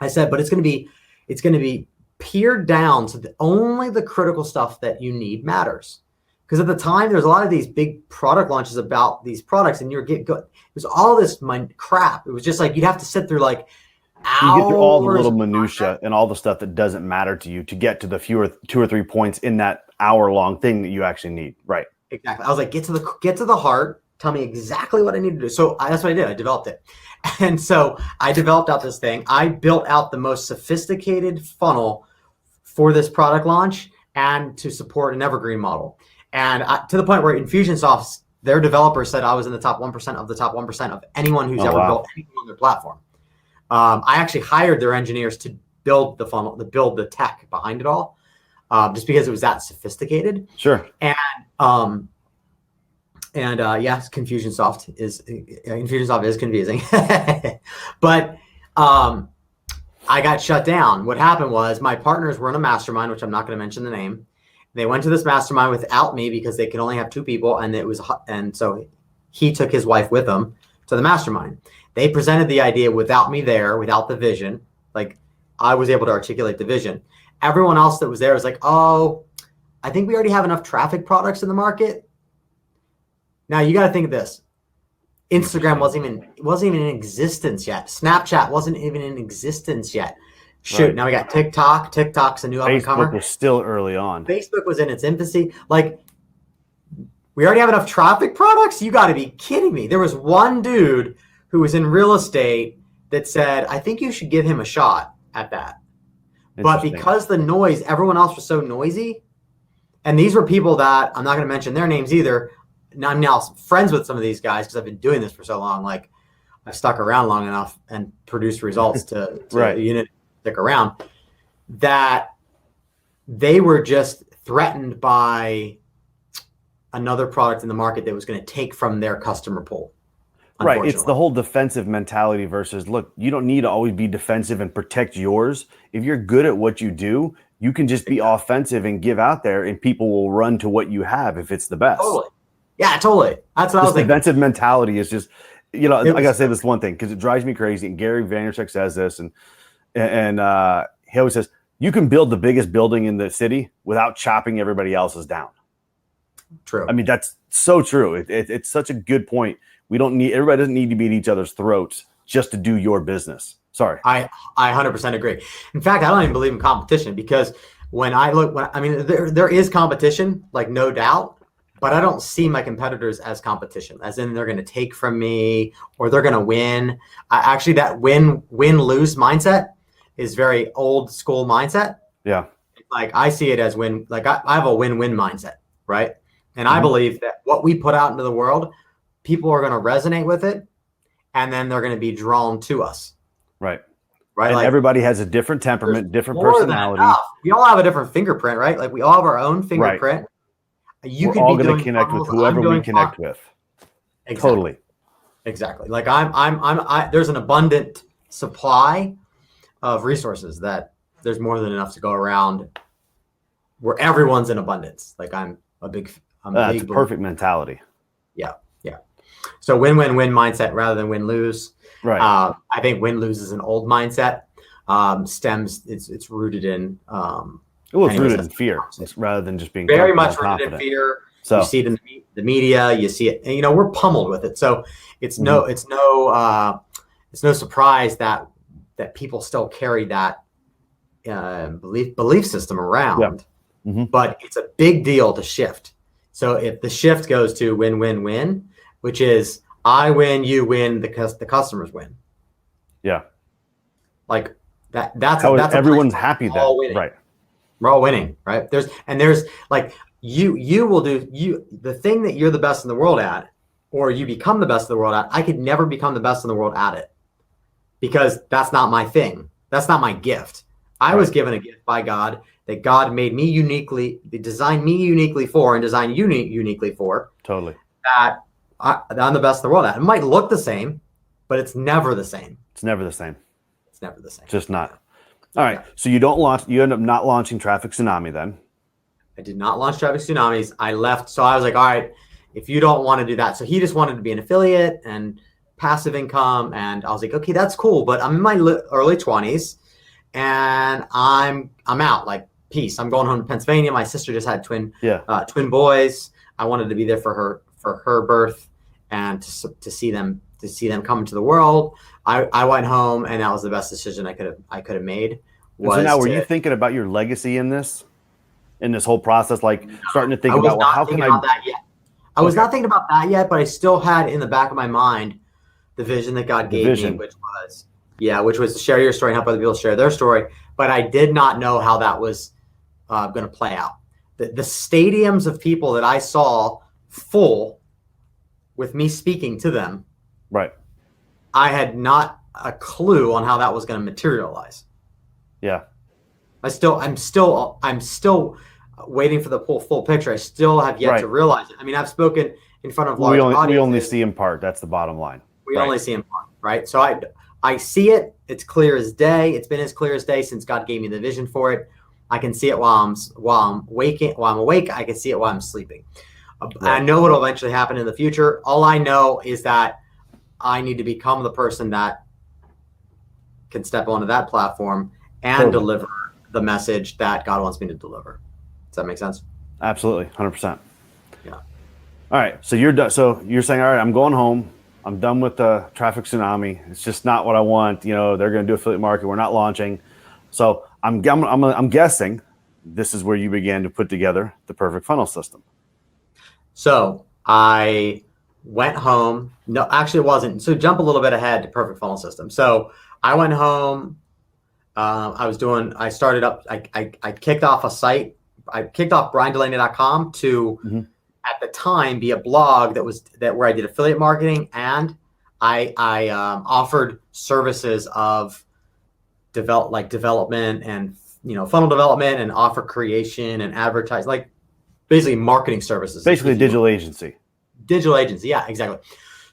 I said, but it's going to be peered down to only the critical stuff that you need matters. Because at the time, there's a lot of these big product launches about these products, and it was all this crap. It was just like you'd have to sit through like hours. You get through all the little minutia and all the stuff that doesn't matter to you to get to the 2 or 3 points in that hour-long thing that you actually need. Right. Exactly. I was like, get to the heart. Tell me exactly what I need to do. So that's what I did. I developed it. And so I developed out this thing. I built out the most sophisticated funnel for this product launch and to support an evergreen model. And to the point where Infusionsoft, their developer said I was in the top 1% of the top 1% of anyone who's ever built anything on their platform. I actually hired their engineers to build the funnel, to build the tech behind it all, just because it was that sophisticated. Sure. And yes, Infusionsoft is confusing, but I got shut down. What happened was my partners were in a mastermind, which I'm not going to mention the name. They went to this mastermind without me because they could only have 2 people, and so he took his wife with him to the mastermind. They presented the idea without me there, without the vision. Like I was able to articulate the vision. Everyone else that was there was like, "Oh, I think we already have enough traffic products in the market." Now you got to think of this. Instagram wasn't even in existence yet. Snapchat wasn't even in existence yet. Shoot, right. Now we got TikTok. TikTok's a new up-and-comer. Facebook was still early on. Facebook was in its infancy. Like, we already have enough traffic products? You got to be kidding me. There was one dude who was in real estate that said, I think you should give him a shot at that. But because the noise, everyone else was so noisy, and these were people that, I'm not going to mention their names either. I'm now friends with some of these guys because I've been doing this for so long. Like, I've stuck around long enough and produced results to right. The unit stick around, that they were just threatened by another product in the market that was going to take from their customer pool. Right. It's the whole defensive mentality versus, look, you don't need to always be defensive and protect yours. If you're good at what you do, you can just be offensive and give out there, and people will run to what you have if it's the best. Totally. Yeah, totally. That's what I was thinking. Defensive mentality is just, I got to say this one thing because it drives me crazy. And Gary Vaynerchuk says this, and he always says, you can build the biggest building in the city without chopping everybody else's down. True. I mean, that's so true. It's such a good point. Everybody doesn't need to be at each other's throats just to do your business. Sorry. I 100% agree. In fact, I don't even believe in competition, because there is competition, like, no doubt, but I don't see my competitors as competition, as in they're going to take from me or they're going to win. Actually, that win-lose mindset is very old school mindset. Yeah. Like, I see it as I have a win-win mindset, right? And I believe that what we put out into the world, people are going to resonate with it, and then they're going to be drawn to us. Right. Right. And like, everybody has a different temperament, different personality. We all have a different fingerprint, right? Like, we all have our own fingerprint. Right. We're all going to connect with whoever we connect with. Exactly. Totally. Exactly. Like, there's an abundant supply of resources that there's more than enough to go around, where everyone's in abundance. Like, that's a perfect mentality. Yeah. Yeah. So win-win-win mindset rather than win-lose. Right. I think win-lose is an old mindset. It's rooted in it's rooted in fear rather than just being very much rooted confident. in fear. So you see it in the media, you see it, and we're pummeled with it. So it's no surprise that people still carry that belief system around. Yeah. Mm-hmm. But it's a big deal to shift. So if the shift goes to win-win-win, which is I win, you win, the customers win. Yeah. Like that's everyone's happy then. Right. We're all winning, right? There's like you will do the thing that you're the best in the world at, or you become the best in the world at. I could never become the best in the world at it, because that's not my thing. That's not my gift. I was given a gift by God that God made me uniquely, designed me uniquely for, and designed you uniquely for. Totally. That I'm the best in the world at. It might look the same, but it's never the same. It's never the same. It's never the same. Just not. All right. Yeah. So you end up not launching Traffic Tsunami then. I did not launch Traffic Tsunamis. I left. So I was like, all right, if you don't want to do that. So he just wanted to be an affiliate and passive income. And I was like, okay, that's cool. But I'm in my early 20s and I'm out. Like, peace. I'm going home to Pennsylvania. My sister just had twin boys. I wanted to be there for her birth and to see them come into the world. I went home, and that was the best decision I could have made. So now, were you thinking about your legacy in this whole process? Like, starting to think about, well, how can I? That yet. I was not thinking about that yet, but I still had in the back of my mind the vision that God gave me, which was to share your story and help other people share their story. But I did not know how that was going to play out. The stadiums of people that I saw full with me speaking to them. Right. I had not a clue on how that was going to materialize. Yeah. I'm still waiting for the full picture. I still have yet to realize it. I mean, I've spoken in front of large audiences. We only see in part. That's the bottom line. We only see in part, right? So I see it. It's clear as day. It's been as clear as day since God gave me the vision for it. I can see it while I'm awake. I can see it while I'm sleeping. I know what will eventually happen in the future. All I know is that I need to become the person that can step onto that platform and deliver the message that God wants me to deliver. Does that make sense? Absolutely. 100%. Yeah. All right. So you're done. So you're saying, all right, I'm going home. I'm done with the traffic tsunami. It's just not what I want. You know, they're going to do affiliate marketing. We're not launching. So I'm guessing this is where you began to put together the perfect funnel system. So I went home. No, actually it wasn't. So jump a little bit ahead to perfect funnel system. So I went home. I started up, I kicked off a site. I kicked off BryanDulaney.com to, at the time, be a blog where I did affiliate marketing, and I offered services of development and funnel development and offer creation and advertise, like basically marketing services. Basically, digital agency. Digital agency, yeah, exactly.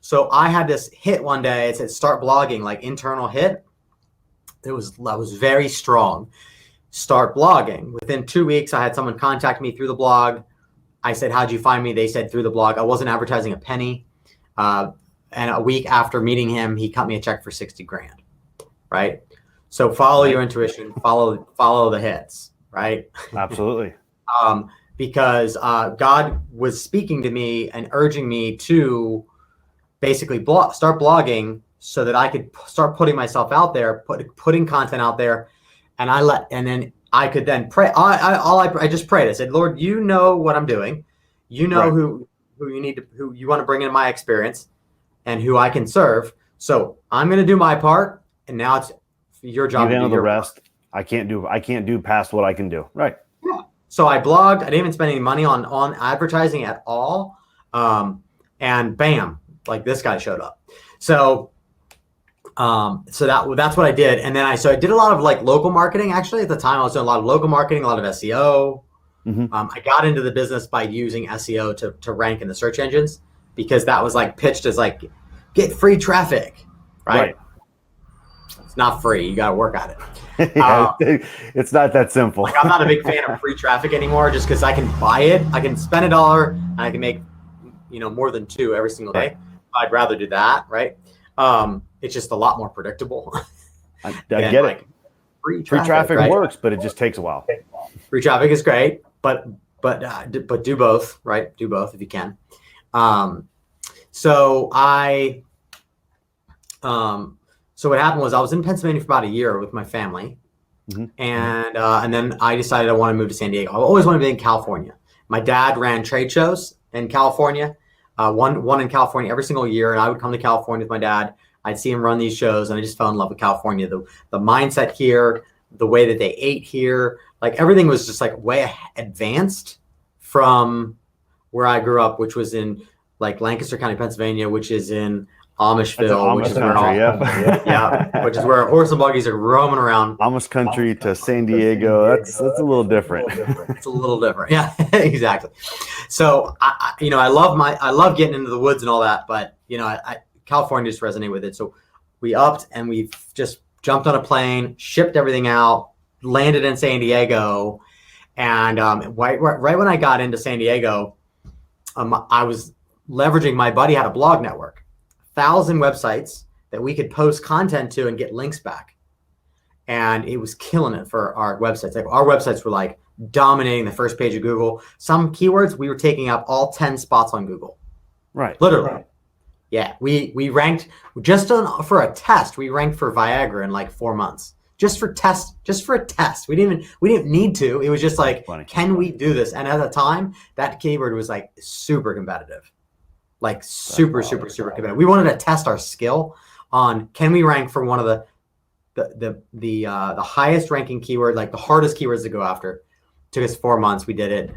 So I had this hit one day. It said start blogging, like internal hit. I was very strong. Start blogging. Within 2 weeks, I had someone contact me through the blog. I said, how'd you find me? They said through the blog. I wasn't advertising a penny. And a week after meeting him, he cut me a check for 60 grand. Right? So follow your intuition, follow the hits, right? Absolutely. Because God was speaking to me and urging me to basically start blogging so that I could start putting myself out there, putting content out there, and then I could then pray. I just prayed. I said, Lord, you know what I'm doing. You know who you want to bring into my experience and who I can serve. So I'm going to do my part, and now it's your job. You handle the rest. I can't do past what I can do. Right. Yeah. So I blogged. I didn't even spend any money on advertising at all. And bam, like this guy showed up. So that's what I did. And then I did a lot of like local marketing. Actually, at the time I was doing a lot of local marketing, a lot of SEO. I got into the business by using SEO to rank in the search engines, because that was like pitched as like, get free traffic, right? It's not free. You got to work at it. It's not that simple. Like, I'm not a big fan of free traffic anymore, just because I can buy it. I can spend $1 and I can make, more than $2 every single day. I'd rather do that, right? It's just a lot more predictable. I get like, it. Free traffic right? works, but it just takes a while. Free traffic is great, but do both, right? Do both if you can. So what happened was I was in Pennsylvania for about a year with my family, and then I decided I want to move to San Diego. I always wanted to be in California. My dad ran trade shows in California, one in California every single year, and I would come to California with my dad. I'd see him run these shows, and I just fell in love with California. The mindset here, the way that they ate here, like everything was just like way advanced from where I grew up, which was in like Lancaster County, Pennsylvania, which is in Amishville, which is which is where horse and buggies are roaming around. Amish country to San Diego. That's a little different. It's a little different. Yeah, exactly. So I love getting into the woods and all that, but California just resonated with it. So we upped and we just jumped on a plane, shipped everything out, landed in San Diego, and right when I got into San Diego, I was leveraging, my buddy had a blog network. 1,000 websites that we could post content to and get links back. And it was killing it for our websites. Like our websites were like dominating the first page of Google. Some keywords, we were taking up all 10 spots on Google. Right. Literally. Right. Yeah. We ranked for a test. We ranked for Viagra in like 4 months. Just for a test. We didn't need to. It was just like, can we do this? And at the time, that keyword was like super competitive. Like super competitive. We wanted to test our skill on, can we rank for one of the highest ranking keyword, like the hardest keywords to go after. Took us 4 months. We did it.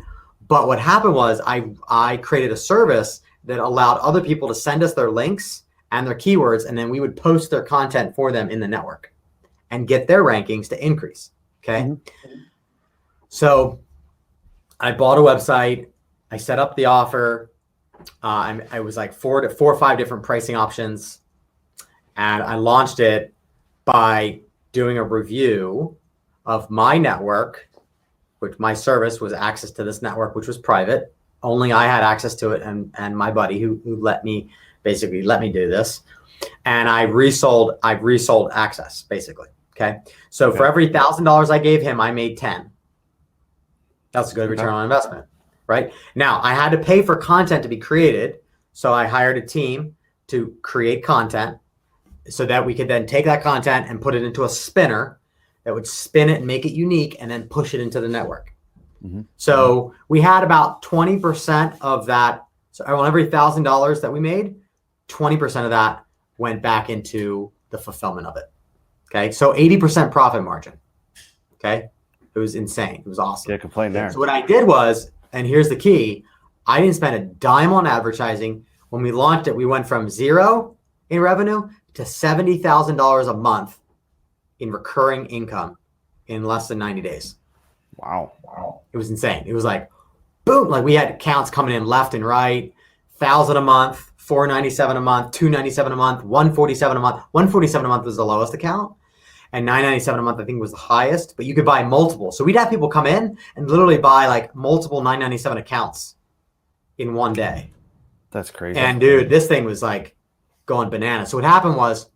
But what happened was I created a service that allowed other people to send us their links and their keywords, and then we would post their content for them in the network and get their rankings to increase. Okay. So I bought a website. I set up the offer. I was like four or five different pricing options, and I launched it by doing a review of my network, which my service was access to this network, which was private. Only I had access to it, and my buddy who let me do this. And I've resold access basically. Okay. So for every $1,000 I gave him, I made 10. That's a good return on investment. Right now, I had to pay for content to be created, so I hired a team. to create content so that we could then take that content and put it into a spinner that would spin it and make it unique and then push it into the network. Mm-hmm. So we had about 20% of that. So on every $1,000 that we made, 20% of that went back into the fulfillment of it. Okay. So 80% profit margin. Okay. It was insane. It was awesome. Can't complain there. So what I did was, and here's the key, I didn't spend a dime on advertising. When we launched it, we went from 0 in revenue to $70,000 a month in recurring income in less than 90 days. Wow. It was insane. It was like, boom, like we had accounts coming in left and right, 1,000 a month, $497 a month, $297 a month, $147 a month. $147 a month was the lowest account, and $997 a month I think was the highest. But you could buy multiple. So we'd have people come in and literally buy like multiple $997 accounts in one day. That's crazy. And dude, this thing was like going bananas. So what happened was,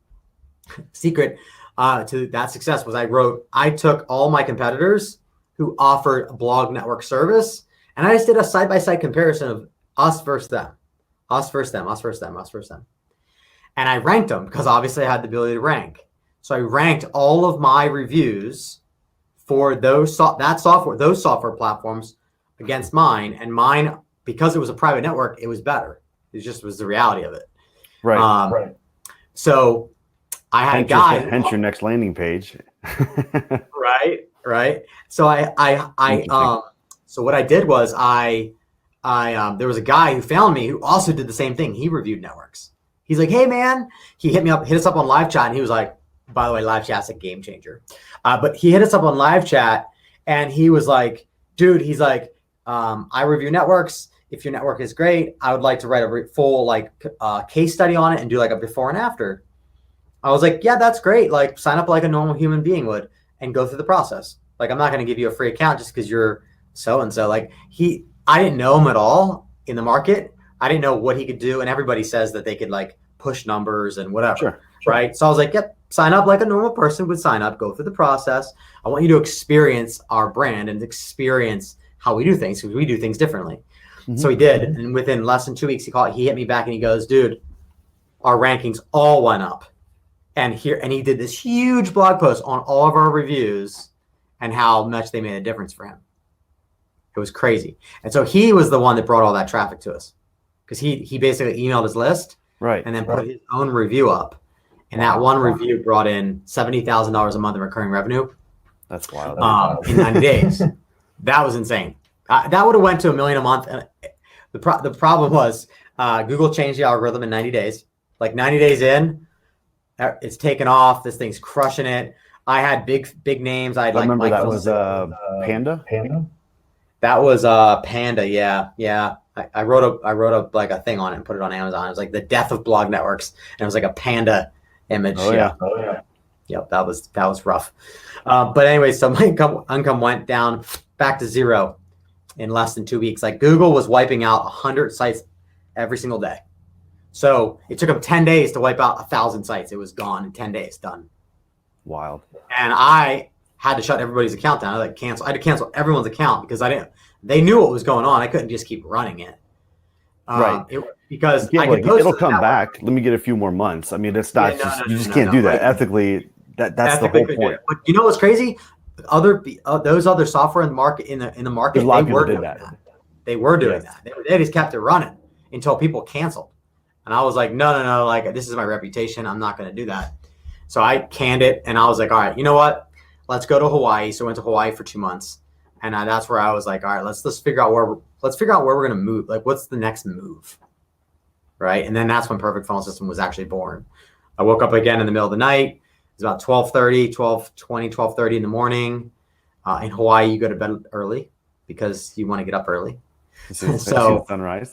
secret to that success was I took all my competitors who offered a blog network service, and I just did a side-by-side comparison of us versus them, us versus them, us versus them, us versus them. And I ranked them because obviously I had the ability to rank. So I ranked all of my reviews for those software platforms against mine, and mine, because it was a private network, it was better. It just was the reality of it. Right. So I had a guy. Hence your next landing page. Right. So so what I did was there was a guy who found me who also did the same thing. He reviewed networks. He's like, hey man, he hit us up on live chat, and he was like, by the way, live chat's a game changer. But he hit us up on live chat, and he was like, dude, he's like, I review networks. If your network is great, I would like to write a full case study on it and do like a before and after. I was like, yeah, that's great. Like sign up like a normal human being would and go through the process. Like, I'm not going to give you a free account just because you're so-and-so. Like I didn't know him at all in the market. I didn't know what he could do. And everybody says that they could like push numbers and whatever. Sure. Right. So I was like, yep, sign up like a normal person would sign up, go through the process. I want you to experience our brand and experience how we do things, because we do things differently. Mm-hmm. So he did. And within less than 2 weeks, he hit me back and he goes, dude, our rankings all went up. And he did this huge blog post on all of our reviews and how much they made a difference for him. It was crazy. And so he was the one that brought all that traffic to us, because he basically emailed his list, right, and then put his own review up. And that one review brought in $70,000 a month in recurring revenue. That's wild. In 90 days. That was insane. That would have went to $1 million a month. And the problem was Google changed the algorithm in 90 days. Like 90 days in, it's taken off. This thing's crushing it. I had big names. I remember that was Panda. That was Panda. Yeah. I wrote a thing on it and put it on Amazon. It was like the death of blog networks, and it was like a panda image. Oh yeah. Yep, that was rough. But anyway, so my income went down back to 0 in less than 2 weeks. Like Google was wiping out 100 sites every single day. So it took them 10 days to wipe out 1,000 sites. It was gone in 10 days, done. Wild. And I had to shut everybody's account down. I had to cancel everyone's account because they knew what was going on. I couldn't just keep running it. Right. Because it'll come back. Let me get a few more months. I mean, it's not you just can't do that. Ethically, that's the whole point. But you know what's crazy? Those other software in the market, in the market, they were doing that. They were doing that. They just kept it running until people canceled. And I was like, no, like this is my reputation. I'm not going to do that. So I canned it, and I was like, all right, you know what? Let's go to Hawaii. So I went to Hawaii for 2 months, and that's where I was like, all right, let's figure out where we're going to move. Like, what's the next move, right? And then that's when Perfect Funnel System was actually born. I woke up again in the middle of the night. It was about 12:30 in the morning. In Hawaii, you go to bed early because you want to get up early. So sunrise.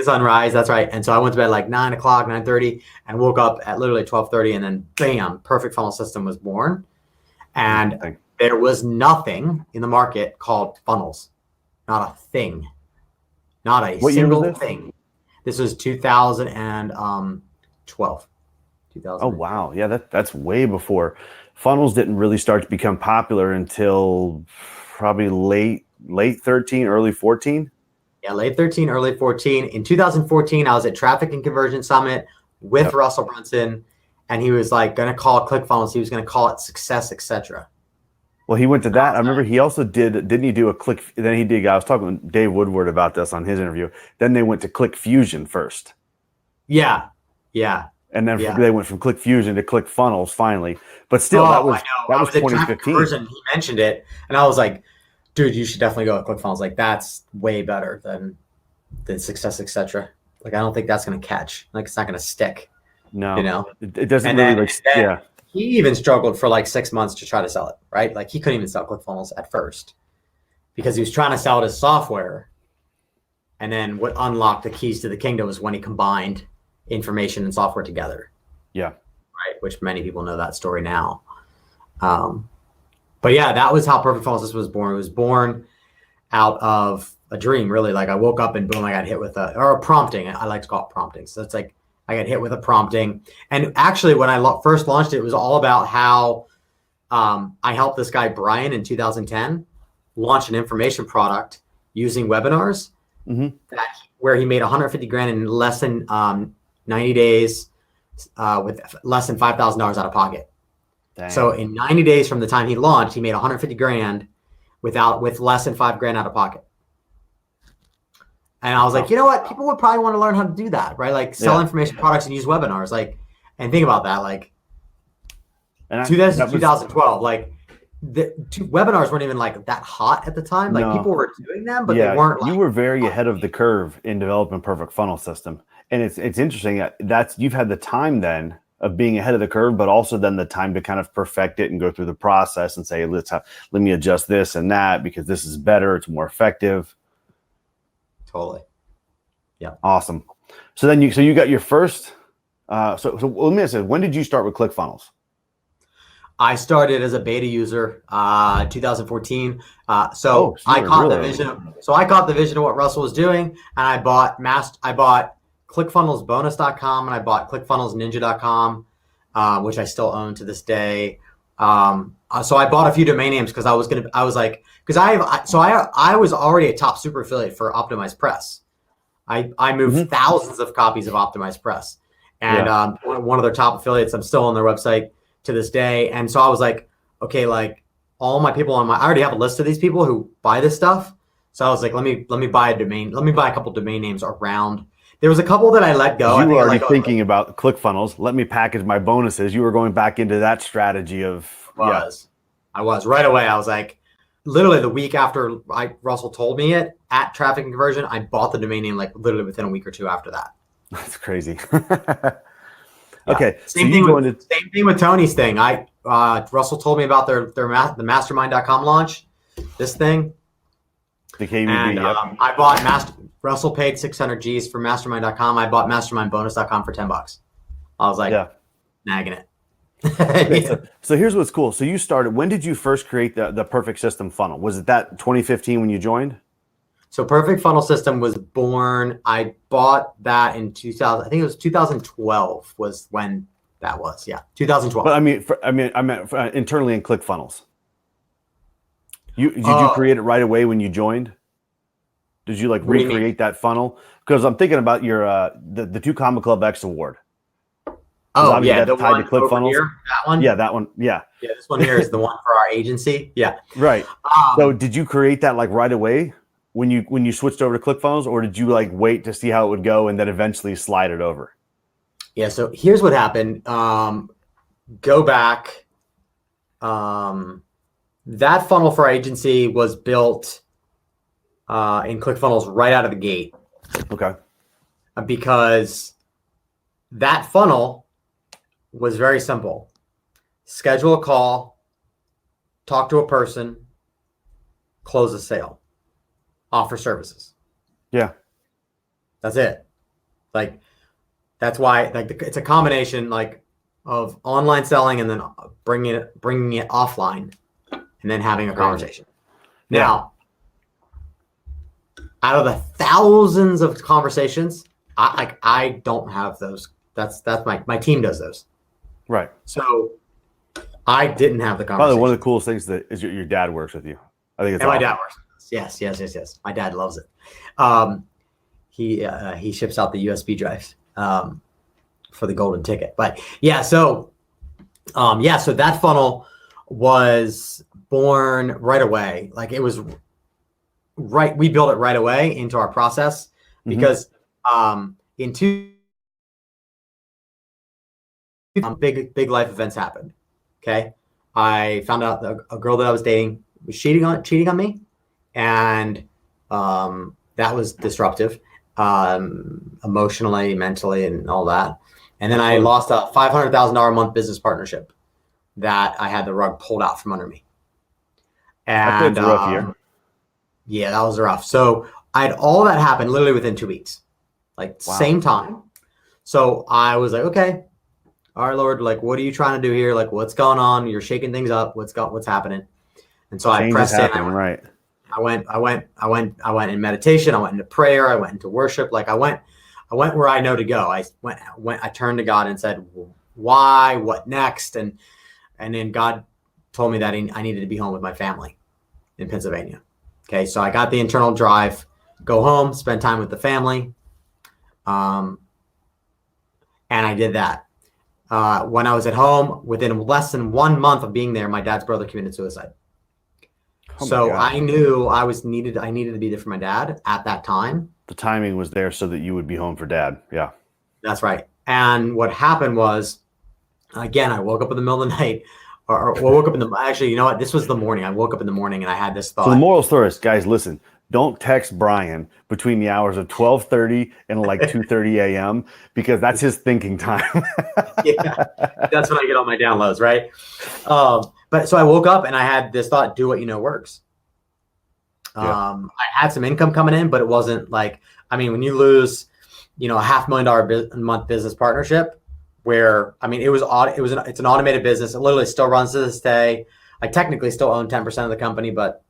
Sunrise, that's right. And so I went to bed like 9 o'clock, 9:30, and woke up at literally 12:30, and then bam, Perfect Funnel System was born. And there was nothing in the market called funnels. Not a thing. Not a single thing. This was 2012. Oh wow, yeah, that's way before. Funnels didn't really start to become popular until probably late 13, early 14. Yeah, late 13, early 14. In 2014, I was at Traffic and Conversion Summit with Russell Brunson, and he was like going to call it ClickFunnels. He was going to call it Success, etc. Well, he went to that. I remember he also didn't he do a Click? Then he did. I was talking with Dave Woodward about this on his interview. Then they went to Click Fusion first. Yeah. And then they went from Click Fusion to ClickFunnels finally. But still, that was 2015. He mentioned it, and I was like, dude, you should definitely go with ClickFunnels. Like, that's way better than Success, etc. Like, I don't think that's going to catch. Like, it's not going to stick. No, you know, it doesn't and really then he even struggled for like 6 months to try to sell it, right? Like, he couldn't even sell ClickFunnels at first because he was trying to sell it as software. And then what unlocked the keys to the kingdom was when he combined information and software together. Yeah. Right. Which many people know that story now. But yeah, that was how Perfect Funnels was born. It was born out of a dream, really. Like, I woke up and boom, I got hit with a prompting. I like to call it prompting. So it's like I got hit with a prompting. And actually, when I first launched it, it was all about how I helped this guy, Bryan, in 2010, launch an information product using webinars where he made 150 grand in less than 90 days with less than $5,000 out of pocket. Dang. So in 90 days from the time he launched, he made 150 grand with less than $5 grand out of pocket. And I was like, you know what? People would probably want to learn how to do that, right? Like, sell information products and use webinars. Like, and think about that. Like, 2012, like, webinars weren't even like that hot at the time. Like, people were doing them, but they weren't. You were very ahead of the curve in developing Perfect Funnel System. And it's interesting that you've had the time then of being ahead of the curve, but also then the time to kind of perfect it and go through the process and say, let me adjust this and that because this is better. It's more effective. Totally. Yeah. Awesome. So then you got your first, so let me ask you, when did you start with ClickFunnels? I started as a beta user, 2014. I caught the vision. So I caught the vision of what Russell was doing, and I bought ClickFunnelsBonus.com and I bought ClickFunnelsNinja.com, which I still own to this day. So I bought a few domain names because I was already a top super affiliate for Optimized Press. I moved thousands of copies of Optimized Press, and one of their top affiliates. I'm still on their website to this day. And so I was like, okay, like, all my people I already have a list of these people who buy this stuff. So I was like, let me buy a domain. Let me buy a couple domain names around. There was a couple that I let go. You were already thinking about ClickFunnels. Let me package my bonuses. You were going back into that strategy of. I was right away. I was like, literally the week after Russell told me it at Traffic and Conversion, I bought the domain name like literally within a week or two after that. That's crazy. Okay. Same thing with Tony's thing. Russell told me about the mastermind.com launch, this thing. The KVB, and I bought Russell paid 600 G's for mastermind.com. I bought mastermindbonus.com for $10. I was like, nagging it. So here's what's cool. So you started, when did you first create the perfect system funnel? Was it that 2015 when you joined? So Perfect Funnel System was born. I bought that in 2000. I think it was 2012 was when that was. Yeah, 2012. But I meant internally in ClickFunnels. Did you create it right away when you joined? Did you like recreate that funnel? Because I'm thinking about your the 2 Comma Club X award. Oh yeah, the tied one to ClickFunnels. Here, that one. Yeah, that one. Yeah. Yeah, this one here is the one for our agency. Yeah. Right. So did you create that like right away when you switched over to ClickFunnels, or did you like wait to see how it would go and then eventually slide it over? Yeah. So here's what happened. Go back. That funnel for our agency was built in ClickFunnels right out of the gate. Okay. Because that funnel was very simple. Schedule a call, talk to a person, close a sale, offer services. Yeah. That's it. Like, that's why it's a combination like of online selling and then bringing it offline and then having a conversation. Yeah. Now, out of the thousands of conversations, I don't have those. That's my team does those. Right. So I didn't have the conversation. Probably one of the coolest things is your dad works with you. I think it's awesome. My dad works with us. Yes. My dad loves it. He ships out the USB drives for the golden ticket. But so that funnel was born right away. Like it was right. We built it right away into our process because in two big life events happened. Okay. I found out that a girl that I was dating was cheating on me. And that was disruptive, emotionally, mentally, and all that. And then I lost a $500,000 a month business partnership that I had the rug pulled out from under me. And that's a rough year. Yeah, that was rough. So I had all that happen literally within 2 weeks, same time. So I was like, okay, all right, Lord, like, what are you trying to do here? Like, what's going on? You're shaking things up. What's happening? And so I pressed in. Right. I went in meditation. I went into prayer. I went into worship. Like I went where I know to go. I turned to God and said, why, what next? And then God told me that I needed to be home with my family in Pennsylvania. Okay. So I got the internal drive, go home, spend time with the family. And I did that. When I was at home, within less than 1 month of being there, my dad's brother committed suicide. So I knew I needed to be there for my dad at that time. The timing was there so that you would be home for dad. Yeah. That's right. And what happened was, again, I woke up in the middle of the night woke up actually, you know what? This was the morning. I woke up in the morning and I had this thought. So the moral story is, guys, listen, don't text Bryan between the hours of 12:30 and 2:30 a.m. because that's his thinking time. Yeah, that's when I get all my downloads, right? But so I woke up and I had this thought: do what you know works. I had some income coming in, but it wasn't when you lose, a $500,000 a month business partnership, where it's an automated business. It literally still runs to this day. I technically still own 10% of the company, but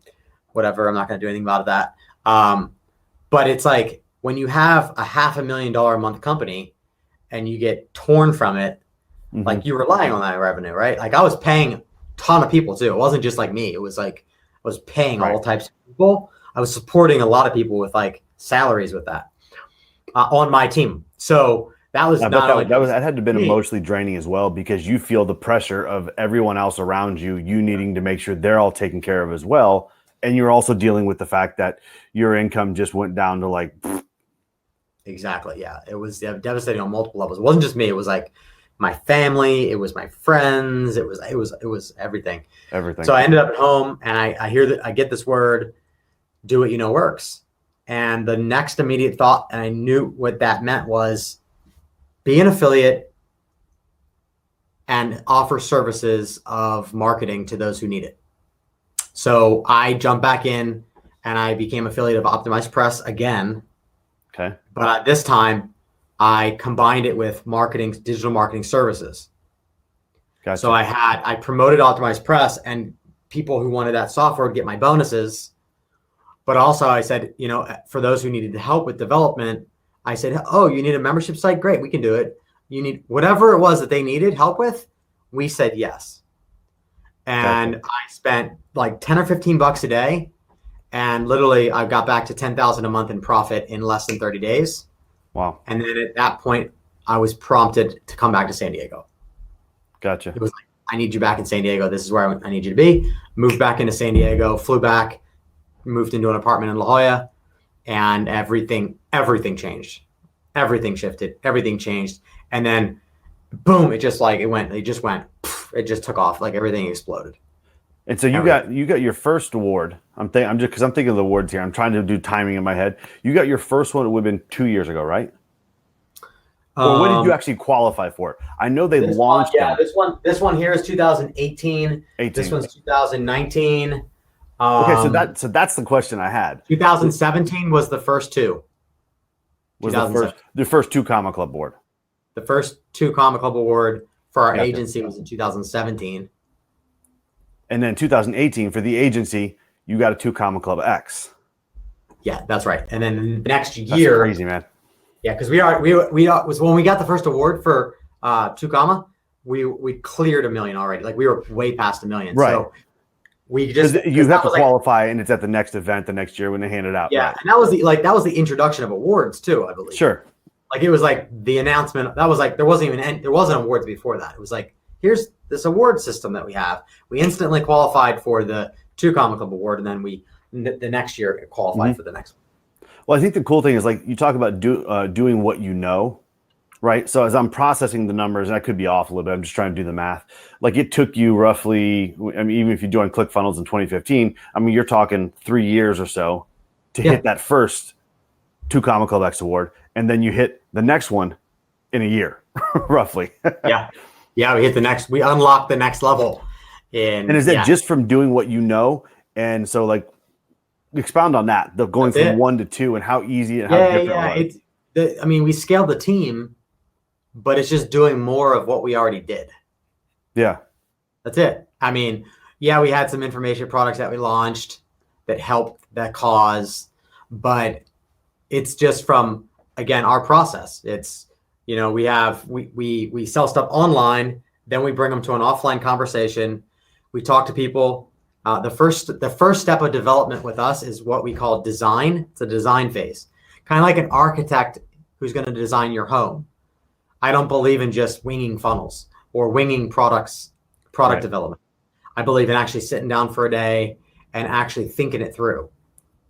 whatever, I'm not going to do anything about that. But it's like when you have a $500,000 a month company and you get torn from it, like you're relying on that revenue, right? Like I was paying a ton of people too. It wasn't just like me. It was like I was paying all types of people. I was supporting a lot of people with salaries with that on my team. So that was that had to have been emotionally draining as well, because you feel the pressure of everyone else around you needing to make sure they're all taken care of as well. And you're also dealing with the fact that your income just went down to Exactly. Yeah. It was devastating on multiple levels. It wasn't just me. It was like my family. It was my friends. It was everything. So I ended up at home and I get this word, do what you know works. And the next immediate thought, and I knew what that meant, was be an affiliate and offer services of marketing to those who need it. So I jumped back in and I became affiliate of Optimized Press again. Okay. But this time I combined it with digital marketing services. Gotcha. So I promoted Optimized Press, and people who wanted that software would get my bonuses. But also I said, for those who needed help with development, I said, oh, you need a membership site? Great, we can do it. You need whatever it was that they needed help with. We said yes. And gotcha. I spent like $10 or $15 a day. And literally I got back to $10,000 a month in profit in less than 30 days. Wow. And then at that point, I was prompted to come back to San Diego. Gotcha. It was like, I need you back in San Diego. This is where I need you to be. Moved back into San Diego, flew back, moved into an apartment in La Jolla, and everything changed. Everything shifted. Everything changed. And then boom, it just took off. Like everything exploded. And so you got your first award. I'm thinking of the awards here. I'm trying to do timing in my head. You got your first one. It would have been 2 years ago, right? Or when did you actually qualify for it? I know they launched. This one here is 2018. This one's 2019. Okay, so that's the question I had. 2017 was the first two. Was the first 2 Comma Club award. The first 2 Comma Club award for our agency was in 2017. And then 2018 for the agency, you got a 2 Comma Club X. Yeah, that's right. And then the next year, that's crazy, man. Yeah, because we was when we got the first award for 2 Comma, we cleared $1 million already. Like we were way past $1 million. Right. So you have to qualify, and it's at the next event the next year when they hand it out. Yeah, right. and that was the introduction of awards too, I believe. Sure. Like it was like the announcement. That was like there wasn't awards before that. It was like, here's this award system that we have. We instantly qualified for the 2 Comma Club award, and then the next year qualified for the next one. Well, I think the cool thing is, like, you talk about doing what you know, right? So as I'm processing the numbers, and I could be off a little bit, I'm just trying to do the math. Like, it took you roughly, I mean, even if you joined ClickFunnels in 2015, I mean, you're talking 3 years or so to hit that first 2 Comma Club X award, and then you hit the next one in a year, roughly. We unlocked the next level. And is that just from doing what you know? And so, like, expound on that, the going from 1 to 2 and how easy and how different it was. I mean, we scaled the team, but it's just doing more of what we already did. Yeah. That's it. I mean, we had some information products that we launched that helped that cause, but it's just from, again, our process. It's, we sell stuff online, then we bring them to an offline conversation. We talk to people. The first step of development with us is what we call design. It's a design phase, kind of like an architect who's going to design your home. I don't believe in just winging funnels or winging product development. I believe in actually sitting down for a day and actually thinking it through.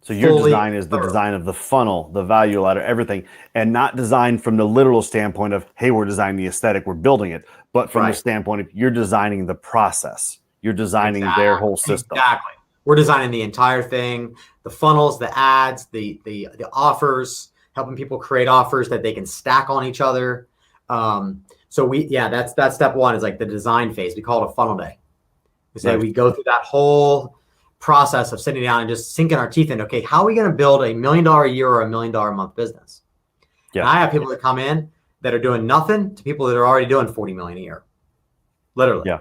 So your design is the design of the funnel, the value ladder, everything, and not designed from the literal standpoint of, hey, we're designing the aesthetic, we're building it, but from the standpoint of you're designing the process. You're designing their whole system. Exactly. We're designing the entire thing, the funnels, the ads, the offers, helping people create offers that they can stack on each other. So that's step 1 is like the design phase. We call it a funnel day. We say we go through that whole process of sitting down and just sinking our teeth in. Okay, how are we going to build $1 million a year or $1 million a month business? Yeah. And I have people that come in that are doing nothing to people that are already doing 40 million a year, literally. Yeah.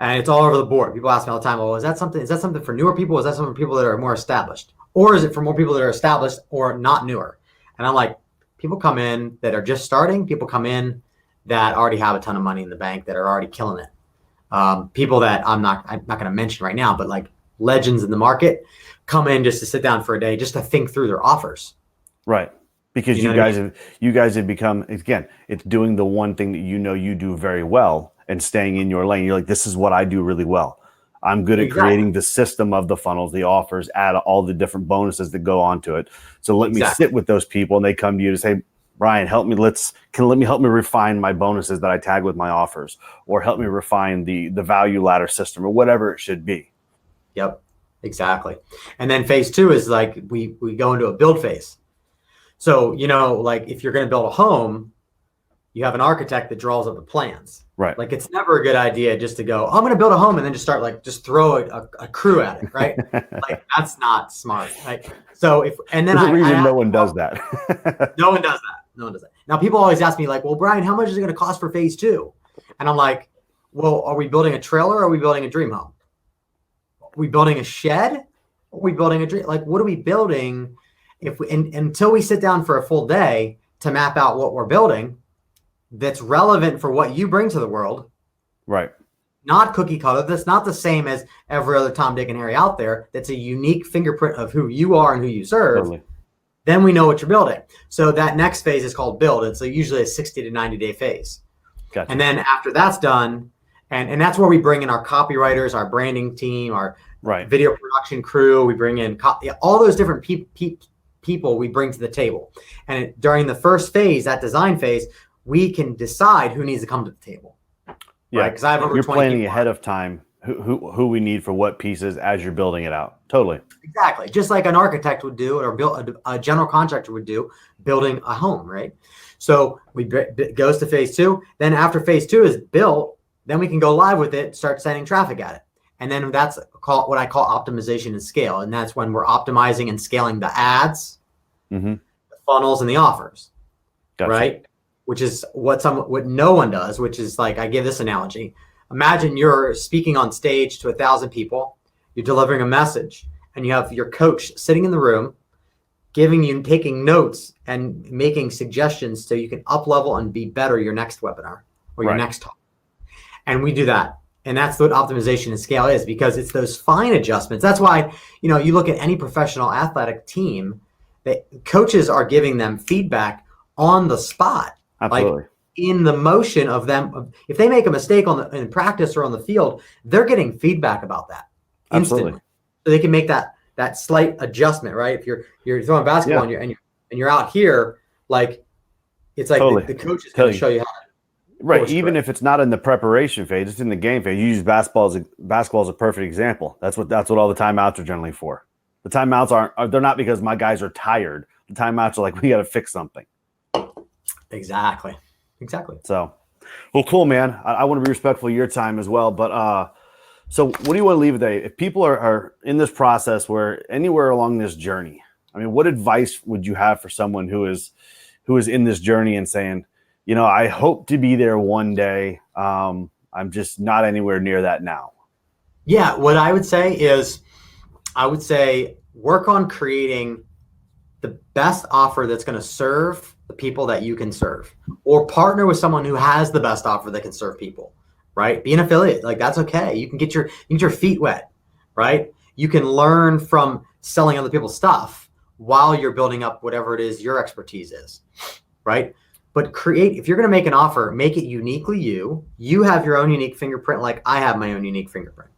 And it's all over the board. People ask me all the time, well, is that something for newer people? Is that something for people that are more established? Or is it for more people that are established or not newer? And I'm like, people come in that are just starting. People come in that already have a ton of money in the bank that are already killing it. People that I'm not going to mention right now, but like legends in the market come in just to sit down for a day, just to think through their offers. Right. Because you guys have become, again, it's doing the one thing that you do very well and staying in your lane. You're like, this is what I do really well. I'm good at creating the system of the funnels, the offers, add all the different bonuses that go onto it. So let me sit with those people, and they come to you to say, Bryan, help me. Let me refine my bonuses that I tag with my offers, or help me refine the value ladder system, or whatever it should be. Yep, exactly. And then phase 2 is like we go into a build phase. So, like if you're going to build a home, you have an architect that draws up the plans. Right. Like it's never a good idea just to go, I'm going to build a home and then just throw a crew at it. Right. Like that's not smart. Right. So there's a reason no one does that. No one does that. Now people always ask me like, well, Bryan, how much is it going to cost for phase 2? And I'm like, well, are we building a trailer or are we building a dream home? Are we building a shed? Or are we building a dream? Like, what are we building? Until we sit down for a full day to map out what we're building that's relevant for what you bring to the world. Right. Not cookie cutter. That's not the same as every other Tom, Dick, and Harry out there. That's a unique fingerprint of who you are and who you serve. Totally. Then we know what you're building. So that next phase is called build. It's usually a 60 to 90 day phase. Gotcha. And then after that's done, and that's where we bring in our copywriters, our branding team, our video production crew. We bring in all those different people we bring to the table. And during the first phase, that design phase, we can decide who needs to come to the table. Yeah, right? Because I have over 20 planning ahead of time who we need for what pieces as you're building it out. Totally. Exactly. Just like an architect would do, or a general contractor would do, building a home, right? So it goes to phase 2. Then after phase 2 is built, then we can go live with it, start sending traffic at it. And then that's what I call optimization and scale. And that's when we're optimizing and scaling the ads, the funnels, and the offers. Gotcha. Right? Which is what no one does, which is like, I give this analogy. Imagine you're speaking on stage to 1,000 people, you're delivering a message, and you have your coach sitting in the room, taking notes and making suggestions so you can up level and be better your next webinar or your next talk. And we do that And that's what optimization and scale is, because it's those fine adjustments. That's why, you look at any professional athletic team, that coaches are giving them feedback on the spot. Absolutely. Like in the motion of them. If they make a mistake in practice or on the field, they're getting feedback about that instantly. Absolutely. So they can make that slight adjustment, right? If you're throwing basketball and you're out here, like it's like totally. the coach is going to show you how. Right. Even if it's not in the preparation phase, it's in the game phase. You use basketball as a perfect example. That's what all the timeouts are generally for. The timeouts they're not because my guys are tired. The timeouts are like, we got to fix something. Exactly. So, well, cool, man. I want to be respectful of your time as well. But so what do you want to leave today? If people are in this process, where anywhere along this journey, I mean, what advice would you have for someone who is in this journey and saying, I hope to be there one day. I'm just not anywhere near that now. Yeah. What I would say is, work on creating the best offer that's going to serve the people that you can serve, or partner with someone who has the best offer that can serve people, right? Be an affiliate. Like, that's okay. You can get your feet wet, right? You can learn from selling other people's stuff while you're building up whatever it is your expertise is, right? But if you're going to make an offer, make it uniquely you. You have your own unique fingerprint, like I have my own unique fingerprint.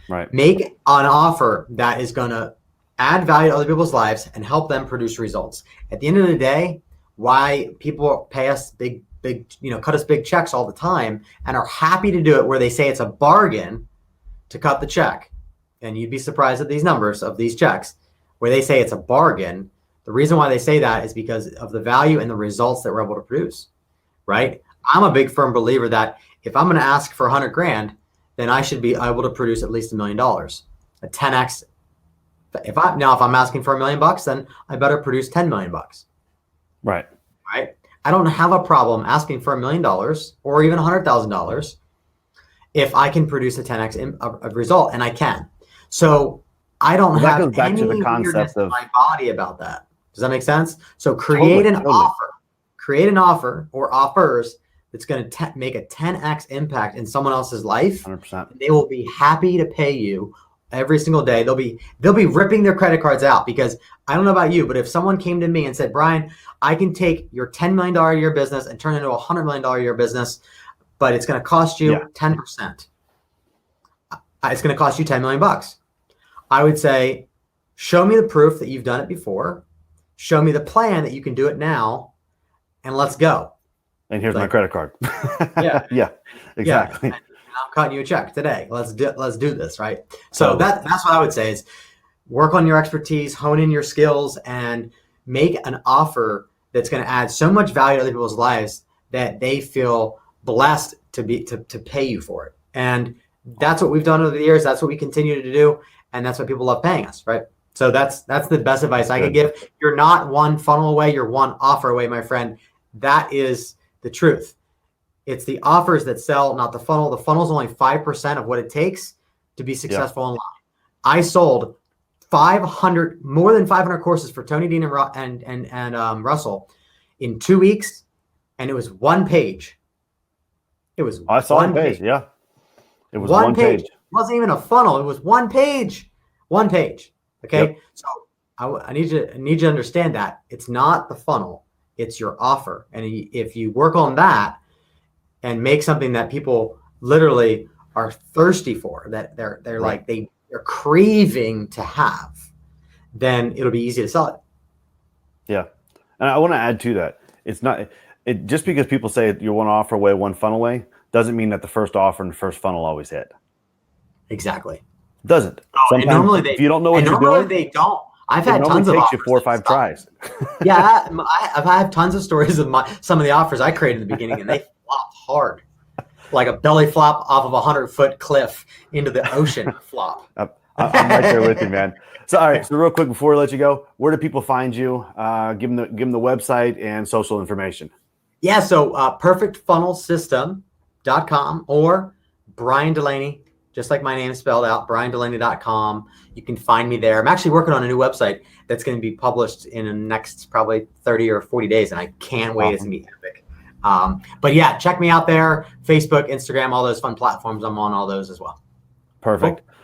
Right. Make an offer that is going to add value to other people's lives and help them produce results. At the end of the day, why people pay us big, cut us big checks all the time and are happy to do it where they say it's a bargain to cut the check. And you'd be surprised at these numbers of these checks where they say it's a bargain. The reason why they say that is because of the value and the results that we're able to produce, right? I'm a big firm believer that if I'm going to ask for $100,000, then I should be able to produce at least $1 million, a 10x. If I'm asking for $1 million, then I better produce $10 million. Right. I don't have a problem asking for $1 million or even $100,000 if I can produce a 10x result, and I can. So I don't have goes back any to the concept of my body about that. Does that make sense? So create an offer or offers that's going to make a 10x impact in someone else's life. 100%. They will be happy to pay you every single day. They'll be ripping their credit cards out, because I don't know about you, but if someone came to me and said, Bryan, I can take your $10 million a year business and turn it into a $100 million a year business, but it's going to cost you 10%. It's going to cost you $10 million. I would say, show me the proof that you've done it before. Show me the plan that you can do it now, and let's go. And here's my credit card. Yeah, exactly. Yeah. I'm cutting you a check today. Let's do this, right? So that's what I would say is work on your expertise, hone in your skills, and make an offer that's going to add so much value to other people's lives that they feel blessed to pay you for it. And that's what we've done over the years. That's what we continue to do, and that's why people love paying us, right? So that's the best advice I could give. You're not one funnel away, you're one offer away, my friend. That is the truth. It's the offers that sell, not the funnel. The funnel is only 5% of what it takes to be successful online. I sold more than 500 courses for Tony Dean and Russell in 2 weeks, and it was one page. It was one page. Yeah, it was one page. It wasn't even a funnel. It was one page. One page. Okay, Yep. So I need you to understand that it's not the funnel; it's your offer. And if you work on that and make something that people literally are thirsty for, that they're like they're craving to have, then it'll be easy to sell it. Yeah, and I want to add to that. It's not just because people say you're one offer away, one funnel away, doesn't mean that the first offer and the first funnel always hit. Exactly. It doesn't. Sometimes normally if you don't know what you're doing, they don't. I've had tons of offers. It takes you 4 or 5 tries. Yeah, I've had tons of stories of some of the offers I created in the beginning, and they flopped hard, like a belly flop off of a 100-foot cliff into the ocean flop. I'm right there with you, man. So, all right. So, real quick before we let you go, where do people find you? Give them the website and social information. Yeah. So, perfectfunnelsystem.com or Bryan Dulaney. Just like my name is spelled out, BryanDulaney.com. You can find me there. I'm actually working on a new website that's going to be published in the next probably 30 or 40 days, and I can't wait. Awesome. It's going to be epic. But yeah, check me out there. Facebook, Instagram, all those fun platforms. I'm on all those as well. Perfect. Cool.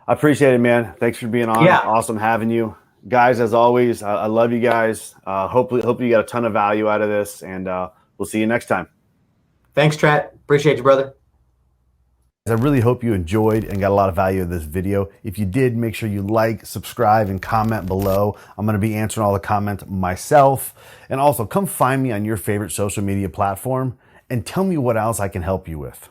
I appreciate it, man. Thanks for being on. Yeah. Awesome having you. Guys, as always, I love you guys. Hopefully you got a ton of value out of this, and we'll see you next time. Thanks, Trent. Appreciate you, brother. I really hope you enjoyed and got a lot of value of this video. If you did, make sure you like, subscribe, and comment below. I'm going to be answering all the comments myself. And also, come find me on your favorite social media platform and tell me what else I can help you with.